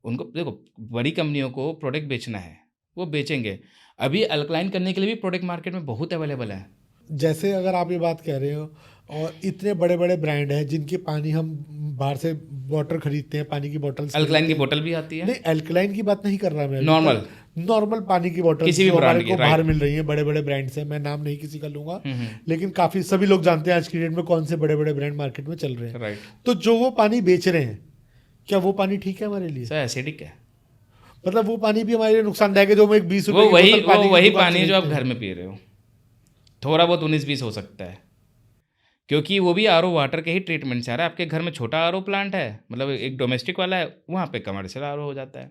उनको देखो, बड़ी कंपनियों को प्रोडक्ट बेचना है, वो बेचेंगे। अभी अल्कलाइन करने के लिए भी प्रोडक्ट मार्केट में बहुत अवेलेबल है। जैसे अगर आप ये बात कह रहे हो और इतने बड़े बड़े ब्रांड हैं जिनके पानी हम बाहर से वाटर खरीदते हैं, पानी की बोतल्स अल्कलाइन की बोतल भी आती है। नहीं, अल्कलाइन की बात नहीं कर रहा मैं, नॉर्मल पानी की बोतल किसी भी जो ब्रांड हमारे की, को बाहर मिल रही है, बड़े बड़े ब्रांड से, मैं नाम नहीं किसी का लूंगा, हम्म। लेकिन काफी सभी लोग जानते हैं आज की डेट में कौन से बड़े बड़े ब्रांड मार्केट में चल रहे हैं। राइट। तो जो वो पानी बेच रहे हैं, क्या वो पानी ठीक है हमारे लिए? सर एसिडिक है। मतलब वो पानी भी हमारे लिए नुकसानदायक है जो हम एक 20 वो रुपए की बोतल वही की दुकान पानी से जो आप लेते हैं। घर में पी रहे हो, थोड़ा बहुत 19-20 हो सकता है, क्योंकि वो भी आरओ वाटर के ही ट्रीटमेंट से आ रहा है। आपके घर में छोटा आरओ प्लांट है, मतलब एक डोमेस्टिक वाला है, वहाँ पे कमर्शियल आरओ हो जाता है।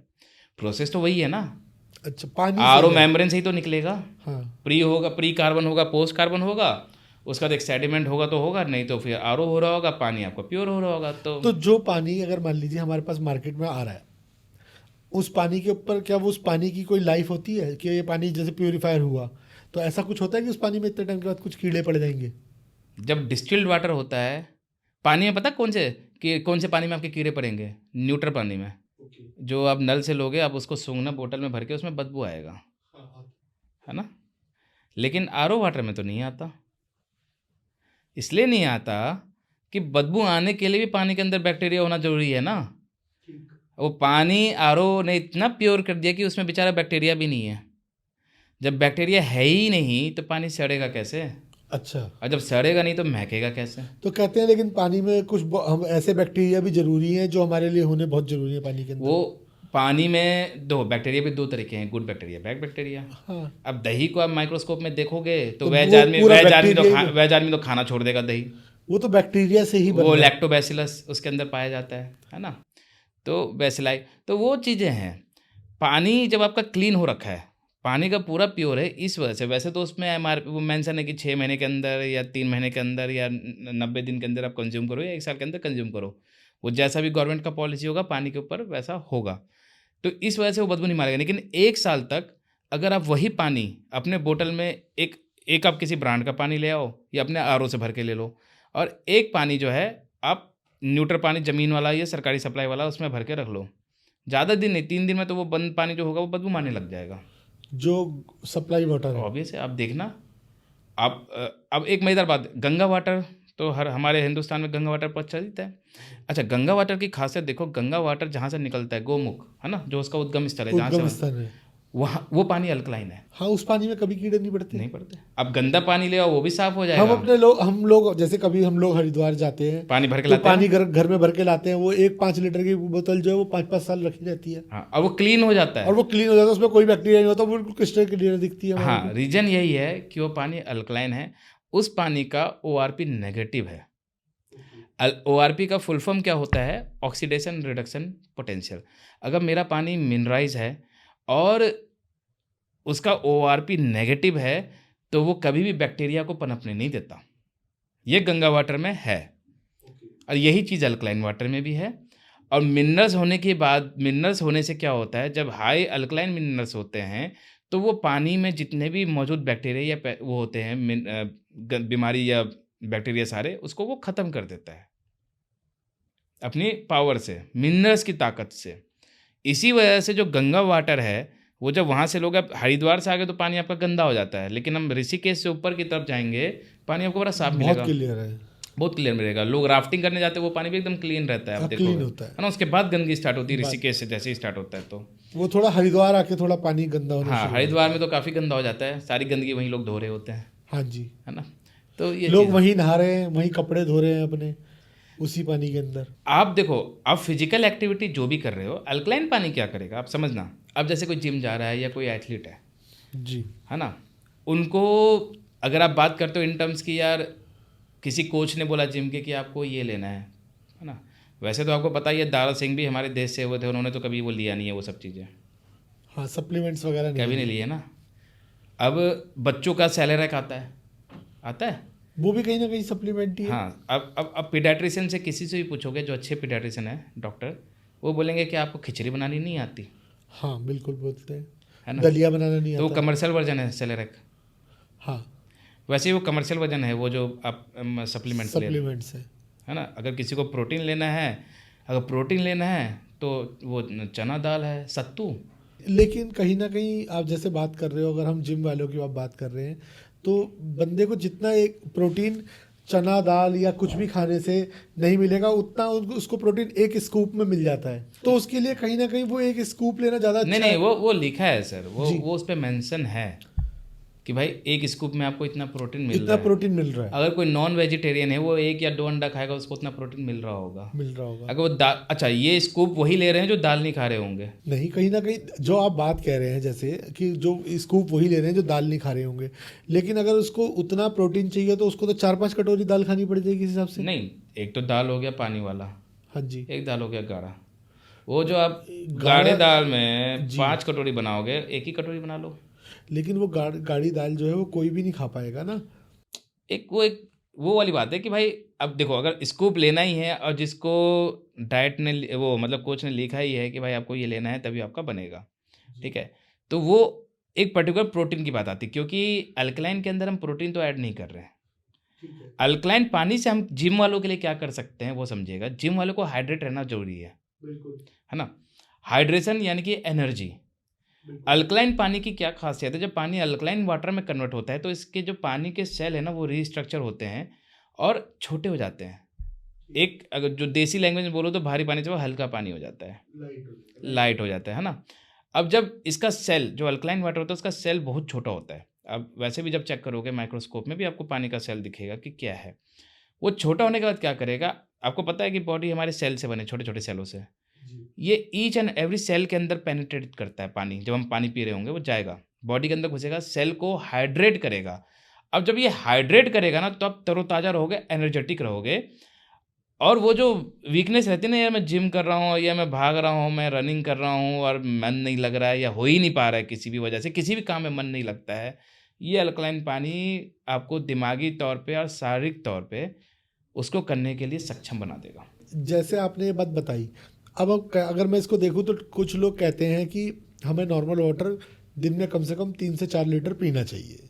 प्रोसेस तो वही है ना। अच्छा, पानी आरओ से मेम्ब्रेन से ही तो निकलेगा। हाँ, प्री होगा, प्री कार्बन होगा, पोस्ट कार्बन होगा, उसका बाद एक सेडिमेंट होगा तो होगा, नहीं तो फिर आरओ हो रहा होगा, पानी आपका प्योर हो रहा होगा। तो जो पानी अगर मान लीजिए हमारे पास मार्केट में आ रहा है, उस पानी के ऊपर क्या वो उस पानी की कोई लाइफ होती है कि ये पानी जैसे प्यूरिफायर हुआ तो ऐसा कुछ होता है कि उस पानी में इतने टाइम के बाद कुछ कीड़े पड़ जाएंगे? जब डिस्टिल्ड वाटर होता है पानी में, पता कौन से पानी में आपके कीड़े पड़ेंगे? न्यूट्रल पानी में। जो आप नल से लोगे, आप उसको सूंघना बोतल में भर के, उसमें बदबू आएगा, है ना। लेकिन आरओ वाटर में तो नहीं आता। इसलिए नहीं आता कि बदबू आने के लिए भी पानी के अंदर बैक्टीरिया होना जरूरी है ना। वो पानी आरओ ने इतना प्योर कर दिया कि उसमें बेचारा बैक्टीरिया भी नहीं है। जब बैक्टीरिया है ही नहीं तो पानी सड़ेगा कैसे? अच्छा, और जब सड़ेगा नहीं तो महकेगा कैसे? तो कहते हैं लेकिन पानी में कुछ हम ऐसे बैक्टीरिया भी जरूरी हैं जो हमारे लिए होने बहुत जरूरी है पानी के अंदर। वो पानी में बैक्टीरिया भी दो तरीके हैं, गुड बैक्टीरिया, बैड बैक्टीरिया। हाँ, अब दही को आप माइक्रोस्कोप में देखोगे तो तो वेज वो आदमी पूरा वेज आदमी बैक्टीरिया ही- वेज आदमी तो खाना छोड़ देगा दही। वो तो बैक्टीरिया से ही वो बना है। लैक्टोबैसिलस उसके अंदर पाया जाता है ना। तो बैसिलाई, तो वो चीज़ें हैं। पानी जब आपका क्लीन हो रखा है, पानी का पूरा प्योर है, इस वजह से। वैसे तो उसमें MRP वो मेंशन है कि 6 महीने के अंदर या 3 महीने के अंदर या 90 दिन के अंदर आप कंज्यूम करो या 1 साल के अंदर कंज्यूम करो। वो जैसा भी गवर्नमेंट का पॉलिसी होगा पानी के ऊपर वैसा होगा। तो इस वजह से वो बदबू नहीं मारेगा। लेकिन 1 साल तक अगर आप वही पानी अपने बोतल में एक आप किसी ब्रांड का पानी ले आओ या अपने आरओ से भर के ले लो, और एक पानी जो है आप न्यूट्रल पानी ज़मीन वाला या सरकारी सप्लाई वाला उसमें भर के रख लो, ज़्यादा दिन नहीं, 3 दिन में तो वो बंद पानी जो होगा वो बदबू मारने लग जाएगा। जो सप्लाई वाटर है। ऑब्वियस है, आप देखना। आप अब एक मज़ेदार बात, गंगा वाटर तो हमारे हिंदुस्तान में गंगा वाटर प्रचलित है। अच्छा, गंगा वाटर की खासियत देखो, गंगा वाटर जहाँ से निकलता है, गोमुख है ना, जो उसका उद्गम स्थल है, जहाँ उद्गम से स्थल है। वहाँ वो पानी अल्कलाइन है। हाँ, उस पानी में कभी कीड़े नहीं पड़ते। नहीं पड़ते। अब गंदा पानी ले आओ वो भी साफ हो जाएगा। हम लोग जैसे कभी हम लोग हरिद्वार जाते हैं, पानी भर के तो लाते हैं पानी घर में भर के लाते हैं, वो 5 लीटर की बोतल जो है वो 5-5 साल रखी रहती है। हाँ, और वो क्लीन हो जाता है। और वो क्लीन हो जाता है, उसमें कोई बैक्टीरिया नहीं होता, वो बिल्कुल क्रिस्टल क्लियर दिखती है हमारे हाँ, को। रीजन यही है कि वो पानी अल्कलाइन है। उस पानी का ORP नेगेटिव है। ORP का फुल फॉर्म क्या होता है? Oxidation reduction potential. अगर मेरा पानी मिनरलाइज है और उसका ORP नेगेटिव है तो वो कभी भी बैक्टीरिया को पनपने नहीं देता। ये गंगा वाटर में है और यही चीज़ अल्कलाइन वाटर में भी है। और मिनरल्स होने के बाद, मिनरल्स होने से क्या होता है, जब हाई अल्कलाइन मिनरल्स होते हैं तो वो पानी में जितने भी मौजूद बैक्टीरिया या वो होते हैं बीमारी या बैक्टीरिया सारे, उसको वो ख़त्म कर देता है अपनी पावर से, मिनरल्स की ताकत से। इसी वजह से जो गंगा वाटर है वो जब वहाँ से लोग, अब हरिद्वार से आगे तो पानी आपका गंदा हो जाता है, लेकिन हम ऋषिकेश से ऊपर की तरफ जाएंगे पानी आपको बड़ा साफ मिलेगा, बहुत क्लियर है, बहुत क्लियर मिलेगा। लोग राफ्टिंग करने जाते हैं, वो पानी भी एकदम क्लीन रहता है। आप देखो, क्लीन होता है ना, उसके बाद गंदगी स्टार्ट होती है ऋषिकेश से, जैसे ही स्टार्ट होता है तो वो थोड़ा हरिद्वार आके थोड़ा पानी गंदा होना हाँ, शुरू हरिद्वार में तो काफ़ी गंदा हो जाता है, सारी गंदगी वहीं लोग धो रहे होते हैं, हाँ जी, है ना। तो ये लोग चीज़- वहीं नहा रहे हैं, वहीं कपड़े धो रहे हैं अपने, उसी पानी के अंदर। आप देखो, आप फिजिकल एक्टिविटी जो भी कर रहे हो, अल्कलाइन पानी क्या करेगा आप समझना। अब जैसे कोई जिम जा रहा है या कोई एथलीट जी, है ना, उनको अगर आप बात करते हो इन टर्म्स की, यार किसी कोच ने बोला जिम के कि आपको ये लेना है ना। वैसे तो आपको पता ही है, दारा सिंह भी हमारे देश से हुए थे, उन्होंने तो कभी वो लिया नहीं है वो सब चीज़ें, हाँ, सप्लीमेंट्स वगैरह कभी नहीं लिए ना। अब बच्चों का सेलेरैक आता है वो भी कहीं ना कहीं सप्लीमेंट ही है। हाँ। अब पीडियाट्रिशियन से किसी से भी पूछोगे, जो अच्छे पीडियाट्रिशियन है डॉक्टर, वो बोलेंगे कि आपको खिचड़ी बनानी नहीं आती। हाँ बिल्कुल बोलते हैं, है ना। दलिया बनाना नहीं तो वो आता। कमर्शियल वर्जन है सेलेरेक। हाँ वैसे ही वो कमर्शियल वर्जन है वो जो आप सप्लीमेंट्स ले रहे हैं, सप्लीमेंट्स है। है ना। अगर किसी को प्रोटीन लेना है, अगर प्रोटीन लेना है तो वो चना दाल है, सत्तू। लेकिन कहीं ना कहीं आप जैसे बात कर रहे हो, अगर हम जिम वालों की आप बात कर रहे हैं, तो बंदे को जितना एक प्रोटीन चना दाल या कुछ भी खाने से नहीं मिलेगा, उतना उसको प्रोटीन एक स्कूप में मिल जाता है। तो उसके लिए कहीं ना कहीं वो एक स्कूप लेना ज़्यादा नहीं अच्छा नहीं, है। वो लिखा है सर, जी। वो उस पर मेंशन है कि भाई एक स्कूप में आपको इतना प्रोटीन मिल इतना रहा है। प्रोटीन मिल रहा है, अगर कोई नॉन वेजिटेरियन है वो 1 या 2 अंडा खाएगा, उसको उतना प्रोटीन मिल रहा होगा। मिल रहा होगा। अगर वो दाल, अच्छा ये स्कूप वही ले रहे हैं जो दाल नहीं खा रहे होंगे। नहीं, कहीं ना कहीं जो आप बात कह रहे हैं, जैसे कि जो स्कूप वही ले रहे हैं जो दाल नहीं खा रहे होंगे, लेकिन अगर उसको उतना प्रोटीन चाहिए तो उसको तो 4-5 कटोरी दाल खानी पड़ जाएगी इस हिसाब से। नहीं, एक तो दाल हो गया पानी वाला, हाँ जी। एक दाल हो गया गाढ़ा। वो जो आप गाढ़ा- गाढ़े दाल में जी। 5 कटोरी बनाओगे, 1 ही कटोरी बना लो। लेकिन वो गाढ़ी दाल जो है वो कोई भी नहीं खा पाएगा ना। एक वो वाली बात है कि भाई अब देखो, अगर स्कूप लेना ही है और जिसको डाइट ने वो मतलब कोच ने लिखा ही है कि भाई आपको ये लेना है तभी आपका बनेगा, ठीक है, तो वो एक पर्टिकुलर प्रोटीन की बात आती है, क्योंकि अल्कलाइन के अंदर हम प्रोटीन तो ऐड नहीं कर रहे हैं। अल्कलाइन पानी से हम जिम वालों के लिए क्या कर सकते हैं वो समझिएगा। जिम वालों को हाइड्रेट रहना जरूरी है ना। हाइड्रेशन यानी कि एनर्जी। अल्कलाइन पानी की क्या खासियत है, जब पानी अल्कलाइन वाटर में कन्वर्ट होता है तो इसके जो पानी के सेल है ना वो रीस्ट्रक्चर होते हैं और छोटे हो जाते हैं। एक अगर जो देसी लैंग्वेज में बोलो तो भारी पानी से वो हल्का पानी हो जाता है, लाइट हो जाता है ना। अब जब इसका सेल जो अल्कलाइन वाटर होता है उसका सेल बहुत छोटा होता है। अब वैसे भी जब चेक करोगे माइक्रोस्कोप में भी आपको पानी का सेल दिखेगा कि क्या है। वो छोटा होने के बाद क्या करेगा, आपको पता है कि बॉडी हमारे सेल से बने, छोटे छोटे सेलों से। ये ईच एंड एवरी सेल के अंदर पेनिट्रेट करता है पानी। जब हम पानी पी रहे होंगे वो जाएगा बॉडी के अंदर, घुसेगा, सेल को हाइड्रेट करेगा। अब जब ये हाइड्रेट करेगा ना तो आप तरोताज़ा रहोगे, एनर्जेटिक रहोगे। और वो जो वीकनेस रहती है ना, यार मैं जिम कर रहा हूँ या मैं भाग रहा हूँ, मैं रनिंग कर रहा हूँ और मन नहीं लग रहा है या हो ही नहीं पा रहा है किसी भी वजह से, किसी भी काम में मन नहीं लगता है, ये अल्कलाइन पानी आपको दिमागी तौर पे और शारीरिक तौर पे उसको करने के लिए सक्षम बना देगा। जैसे आपने ये बात बताई, अब अगर मैं इसको देखूँ तो कुछ लोग कहते हैं कि हमें नॉर्मल वाटर दिन में कम से कम 3 से 4 लीटर पीना चाहिए,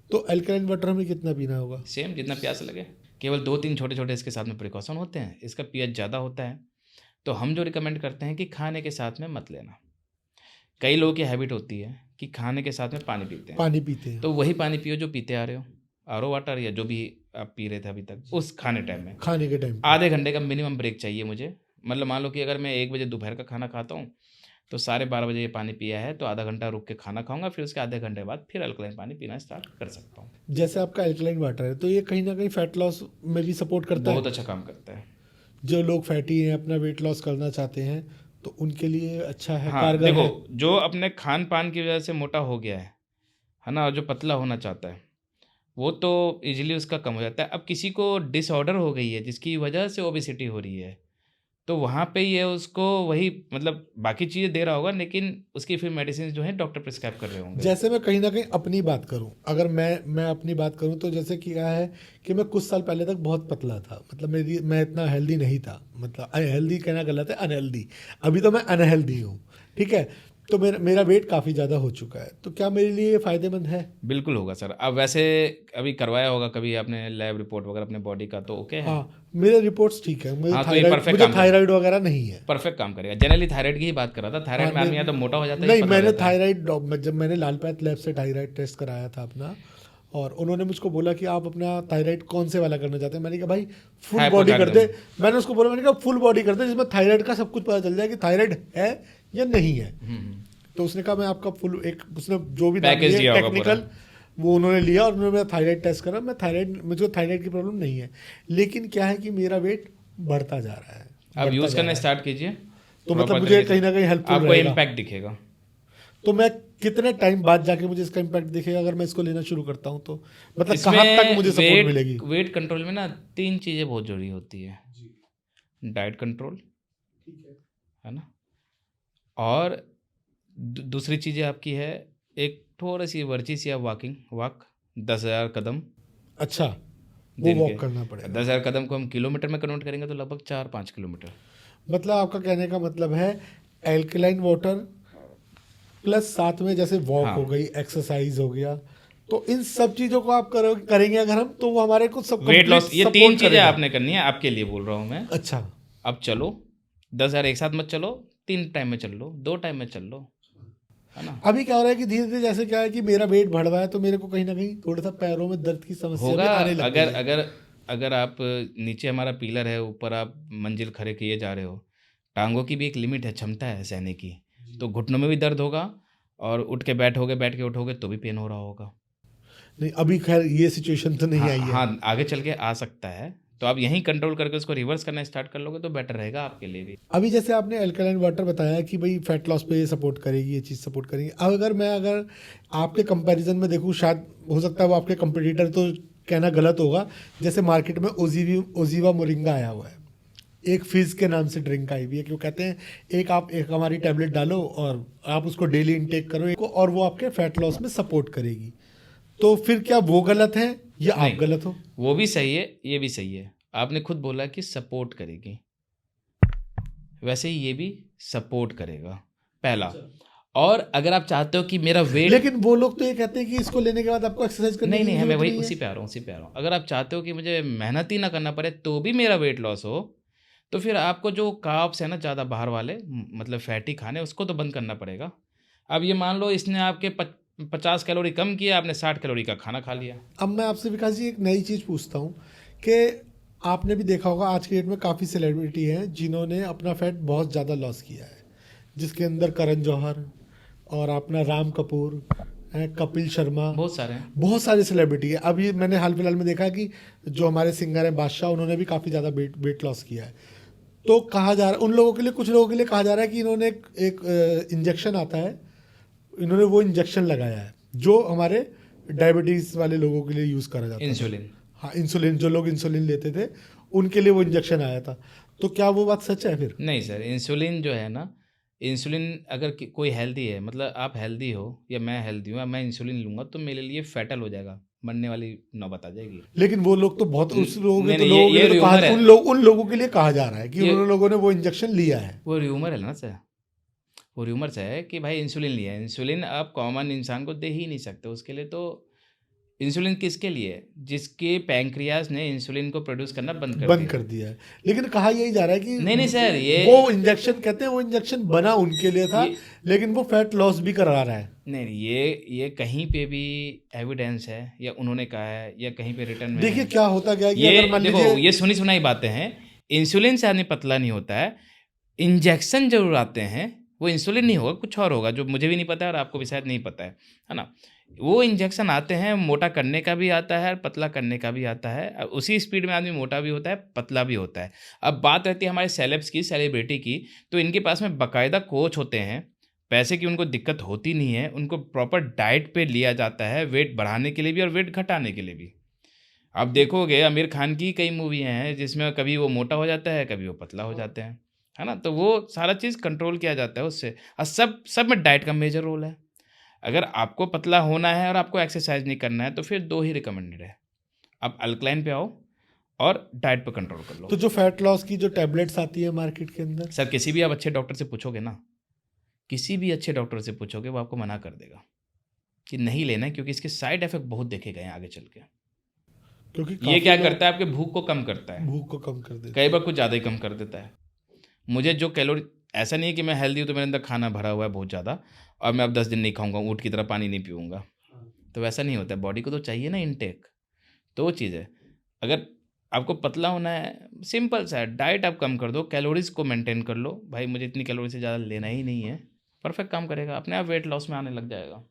तो अल्कलाइन वाटर हमें कितना पीना होगा? सेम जितना प्यास लगे, केवल 2-3 छोटे छोटे इसके साथ में प्रिकॉशन होते हैं। इसका पीएच ज़्यादा होता है तो हम जो रिकमेंड करते हैं कि खाने के साथ में मत लेना। कई लोगों की हैबिट होती है कि खाने के साथ में पानी पीते हैं, पानी पीते हैं, तो वही पानी पियो जो पीते आ रहे हो, आरओ वाटर या जो भी आप पी रहे थे अभी तक। उस खाने टाइम में खाने के टाइम आधे घंटे का मिनिमम ब्रेक चाहिए मुझे। मतलब मान लो कि अगर मैं 1 बजे दोपहर का खाना खाता हूँ तो 12:30 बजे ये पानी पिया है तो आधा घंटा रुक के खाना खाऊंगा, फिर उसके आधे घंटे बाद फिर अल्कलाइन पानी पीना स्टार्ट कर सकता हूँ। जैसे आपका अल्कलाइन वाटर है तो ये कहीं ना कहीं फैट लॉस में भी सपोर्ट करता है। बहुत अच्छा काम करता है। जो लोग फैटी हैं, अपना वेट लॉस करना चाहते हैं, तो उनके लिए अच्छा है, हाँ कारगर देखो, है। जो अपने खान पान की वजह से मोटा हो गया है ना, और जो पतला होना चाहता है वो तो इजीली उसका कम हो जाता है। अब किसी को डिसऑर्डर हो गई है जिसकी वजह से ओबेसिटी हो रही है, तो वहाँ पे ये उसको वही मतलब बाकी चीज़ें दे रहा होगा, लेकिन उसकी फिर मेडिसिन जो है डॉक्टर प्रिस्क्राइब कर रहे होंगे। जैसे मैं कहीं ना कहीं अपनी बात करूं, अगर मैं अपनी बात करूं तो जैसे कि क्या है कि मैं कुछ साल पहले तक बहुत पतला था, मतलब मैं इतना हेल्दी नहीं था, मतलब हेल्दी कहना गलत है, अनहेल्दी। अभी तो मैं अनहेल्दी हूँ, ठीक है। तो मेरा वेट काफ़ी ज़्यादा हो चुका है, तो क्या मेरे लिए ये फ़ायदेमंद है? बिल्कुल होगा सर। अब वैसे अभी करवाया होगा कभी आपने लैब रिपोर्ट वगैरह अपने बॉडी का, तो ओके है। हाँ, मेरे रिपोर्ट्स ठीक है, हाँ, तो ये perfect मुझे काम थायराइड वगैरह नहीं है। परफेक्ट काम करेगा। जनरली थायराइड की ही बात कर रहा था। थायराइड में आदमी या तो मोटा हो जाता है या नहीं, पतला हो मैंने जाता है। थायराइड जब मैंने लालपात लैब से थायराइड टेस्ट कराया था अपना, और उन्होंने मुझको बोला कि आप अपना थायराइड कौन से वाला करना चाहते हैं। मैंने कहा भाई फुल बॉडी कर दे। मैंने उसको बोला, मैंने कहा फुल बॉडी कर दे जिसमें थायराइड का सब कुछ पता चल जाए कि थायराइड है या नहीं है। तो उसने कहा मैं आपका फुल एक, उसने जो भी पैकेज दिया होगा टेक्निकल वो उन्होंने लिया और उन्होंने मेरा थायराइड टेस्ट करा। मुझे थायराइड की प्रॉब्लम नहीं है, लेकिन क्या है कि मेरा वेट बढ़ता जा रहा है। आप यूज़ करना स्टार्ट कीजिए, तो मतलब मुझे कहीं ना कहीं हेल्पफुल आपको रहेगा। इम्पैक्ट दिखेगा। तो मैं कितने टाइम बाद जाके मुझे इसका इम्पैक्ट दिखेगा अगर मैं इसको लेना शुरू करता हूँ तो? मतलब कहाँ तक मुझे सपोर्ट मिलेगी? वेट कंट्रोल में ना 3 चीज़ें बहुत जरूरी होती है। डाइट कंट्रोल, है ना, और दूसरी चीज़ें आपकी है एक थोड़ी सी वर्जिश या वॉक 10,000 कदम। अच्छा, वो दिन वॉक के करना पड़ेगा। 10,000 कदम को हम किलोमीटर में कन्वर्ट करेंगे तो लगभग 4-5 किलोमीटर। मतलब आपका कहने का मतलब है एल्कलाइन वाटर प्लस साथ में जैसे वॉक हाँ। हो गई, एक्सरसाइज हो गया, तो इन सब चीजों को आप करेंगे अगर हम, तो वो हमारे को सब वेट लॉस, complete ये support 3 चीज़ें करेगा। आपने करनी है, आपके लिए बोल रहा हूँ मैं। अच्छा, अब चलो 10,000 एक साथ मत चलो, 3 टाइम में चल लो, 2 टाइम में चल लो, है ना। अभी क्या हो रहा है कि धीरे धीरे जैसे क्या है कि मेरा वेट बढ़ रहा है, तो मेरे को कहीं ना कहीं थोड़ा सा पैरों में दर्द की समस्या भी होगा। आने लग गई अगर है। अगर अगर आप नीचे हमारा पिलर है, ऊपर आप मंजिल खड़े किए जा रहे हो, टांगों की भी एक लिमिट है, क्षमता है सहने की। तो घुटनों में भी दर्द होगा, और उठ के बैठोगे, बैठ के उठोगे तो भी पेन हो रहा होगा। नहीं, अभी खैर ये सिचुएशन तो नहीं हाँ आई है। हाँ, आगे चल के आ सकता है, तो आप यहीं कंट्रोल करके उसको रिवर्स करना स्टार्ट कर लोगे तो बेटर रहेगा आपके लिए भी। अभी जैसे आपने अल्कलाइन वाटर बताया कि भाई फैट लॉस पे ये सपोर्ट करेगी, ये चीज़ सपोर्ट करेगी। अब अगर आपके कंपैरिजन में देखूँ, शायद हो सकता है वो आपके कंपटीटर, तो कहना गलत होगा, जैसे मार्केट में ओजीवा मोरिंगा आया हुआ है, एक फिज के नाम से ड्रिंक आई हुई है, क्यों कहते हैं एक हमारी टैबलेट डालो और आप उसको डेली इनटेक करो, और वो आपके फैट लॉस में सपोर्ट करेगी। तो फिर क्या वो गलत है या आप नहीं, गलत हो? वो भी सही है, ये भी सही है। आपने खुद बोला कि सपोर्ट करेगी, वैसे ही ये भी सपोर्ट करेगा, पहला। और अगर आप चाहते हो कि मेरा वेट, लेकिन वो लोग तो ये कहते हैं कि इसको लेने के बाद आपको एक्सरसाइज करने नहीं की नहीं है, मैं जरूरत वही नहीं है। उसी पे आ रहा हूँ। अगर आप चाहते हो कि मुझे मेहनत ही ना करना पड़े तो भी मेरा वेट लॉस हो, तो फिर आपको जो कार्ब्स है ना, ज़्यादा बाहर वाले, मतलब फैटी खाने, उसको तो बंद करना पड़ेगा। अब ये मान लो इसने आपके 50 कैलोरी कम किया, आपने 60 कैलोरी का खाना खा लिया। अब मैं आपसे विकास जी एक नई चीज़ पूछता हूँ कि आपने भी देखा होगा आज के डेट में काफ़ी सेलिब्रिटी हैं जिन्होंने अपना फैट बहुत ज़्यादा लॉस किया है, जिसके अंदर करण जौहर और अपना राम कपूर, कपिल शर्मा, बहुत सारे हैं। बहुत सारे सेलिब्रिटी है। अभी मैंने हाल फिलहाल में देखा कि जो हमारे सिंगर हैं बादशाह, उन्होंने भी काफ़ी ज़्यादा वेट लॉस किया है। तो कहा जा रहा है उन लोगों के लिए, कुछ लोगों के लिए कहा जा रहा है कि इन्होंने एक इंजेक्शन आता है, इन्होंने वो इंजेक्शन लगाया है जो हमारे डायबिटीज़ वाले लोगों के लिए यूज़ करा जाता है, इंसुलिन। हाँ इंसुलिन, जो लोग इंसुलिन लेते थे उनके लिए वो इंजेक्शन आया था। तो क्या वो बात सच है फिर? नहीं सर, इंसुलिन जो है ना, इंसुलिन अगर कोई हेल्दी है, मतलब आप हेल्दी हो या मैं हेल्दी हूँ, मैं इंसुलिन लूँगा तो मेरे लिए फैटल हो जाएगा, मरने वाली नौबत आ जाएगी। लेकिन वो लोग तो बहुत, उस लोगों के नहीं, तो नहीं, लोगों के ये लिए तो कहा, rumor है। उन लोगों के लिए कहा जा रहा है कि ये- उन लोगों ने वो इंजेक्शन लिया है। वो र्यूमर है ना सर, वो र्यूमर्स है कि भाई इंसुलिन लिया है। इंसुलिन आप कॉमन इंसान को दे ही नहीं सकते, उसके लिए तो इंसुलिन किसके लिए है? जिसके पैंक्रियाज ने इंसुलिन को प्रोड्यूस करना बंद कर बंद दिया। कर दिया है। लेकिन कहा यही जा रहा है कि नहीं नहीं सर, वो इंजेक्शन, कहते हैं वो इंजेक्शन बना उनके लिए था, ये लेकिन वो फैट लॉस भी करा रहा है। नहीं नहीं, ये कहीं पे भी एविडेंस है या उन्होंने कहा है या कहीं पे रिटर्न में देखिए है? क्या होता क्या है कि ये अगर मान देखो, लीजिए, ये सुनी सुनाई बातें हैं। इंसुलिन से आदमी पतला नहीं होता है, इंजेक्शन जरूर आते हैं। वो इंसुलिन नहीं होगा, कुछ और होगा जो मुझे भी नहीं पता है और आपको भी शायद नहीं पता है ना। वो इंजेक्शन आते हैं, मोटा करने का भी आता है और पतला करने का भी आता है। अब उसी स्पीड में आदमी मोटा भी होता है, पतला भी होता है। अब बात रहती है हमारे सेलेब्स की, सेलिब्रिटी की, तो इनके पास में बाकायदा कोच होते हैं, पैसे की उनको दिक्कत होती नहीं है, उनको प्रॉपर डाइट पे लिया जाता है, वेट बढ़ाने के लिए भी और वेट घटाने के लिए भी। आप देखोगे आमिर खान की कई मूवियाँ हैं जिसमें कभी वो मोटा हो जाता है, कभी वो पतला हो जाते हैं, है ना। तो वो सारा चीज़ कंट्रोल किया जाता है उससे, और सब सब में डाइट का मेजर रोल है। अगर आपको पतला होना है और आपको एक्सरसाइज नहीं करना है तो फिर 2 ही रिकमेंडेड है, आप अल्कलाइन पे आओ और डाइट पे कंट्रोल कर लो। तो जो फैट लॉस की जो टैबलेट्स आती है मार्केट के अंदर, सर किसी भी आप अच्छे डॉक्टर से पूछोगे ना, किसी भी अच्छे डॉक्टर से पूछोगे वो आपको मना कर देगा कि नहीं लेना है, क्योंकि इसके साइड इफेक्ट बहुत देखे गए हैं आगे चल के। क्योंकि ये काफी क्या लोग करता है, आपके भूख को कम करता है, भूख को कम कर देते कई बार कुछ ज़्यादा ही कम कर देता है। मुझे जो कैलोरी, ऐसा नहीं है कि मैं हेल्दी हूँ तो मेरे अंदर खाना भरा हुआ है बहुत ज़्यादा और मैं अब 10 दिन नहीं खाऊंगा, ऊँट की तरह पानी नहीं पीऊँगा, तो वैसा नहीं होता है। बॉडी को तो चाहिए ना इनटेक, तो वो चीज़ है। अगर आपको पतला होना है, सिंपल सा है, डाइट आप कम कर दो, कैलोरीज को मेंटेन कर लो, भाई मुझे इतनी कैलोरी से ज़्यादा लेना ही नहीं है, परफेक्ट काम करेगा, अपने आप वेट लॉस में आने लग जाएगा।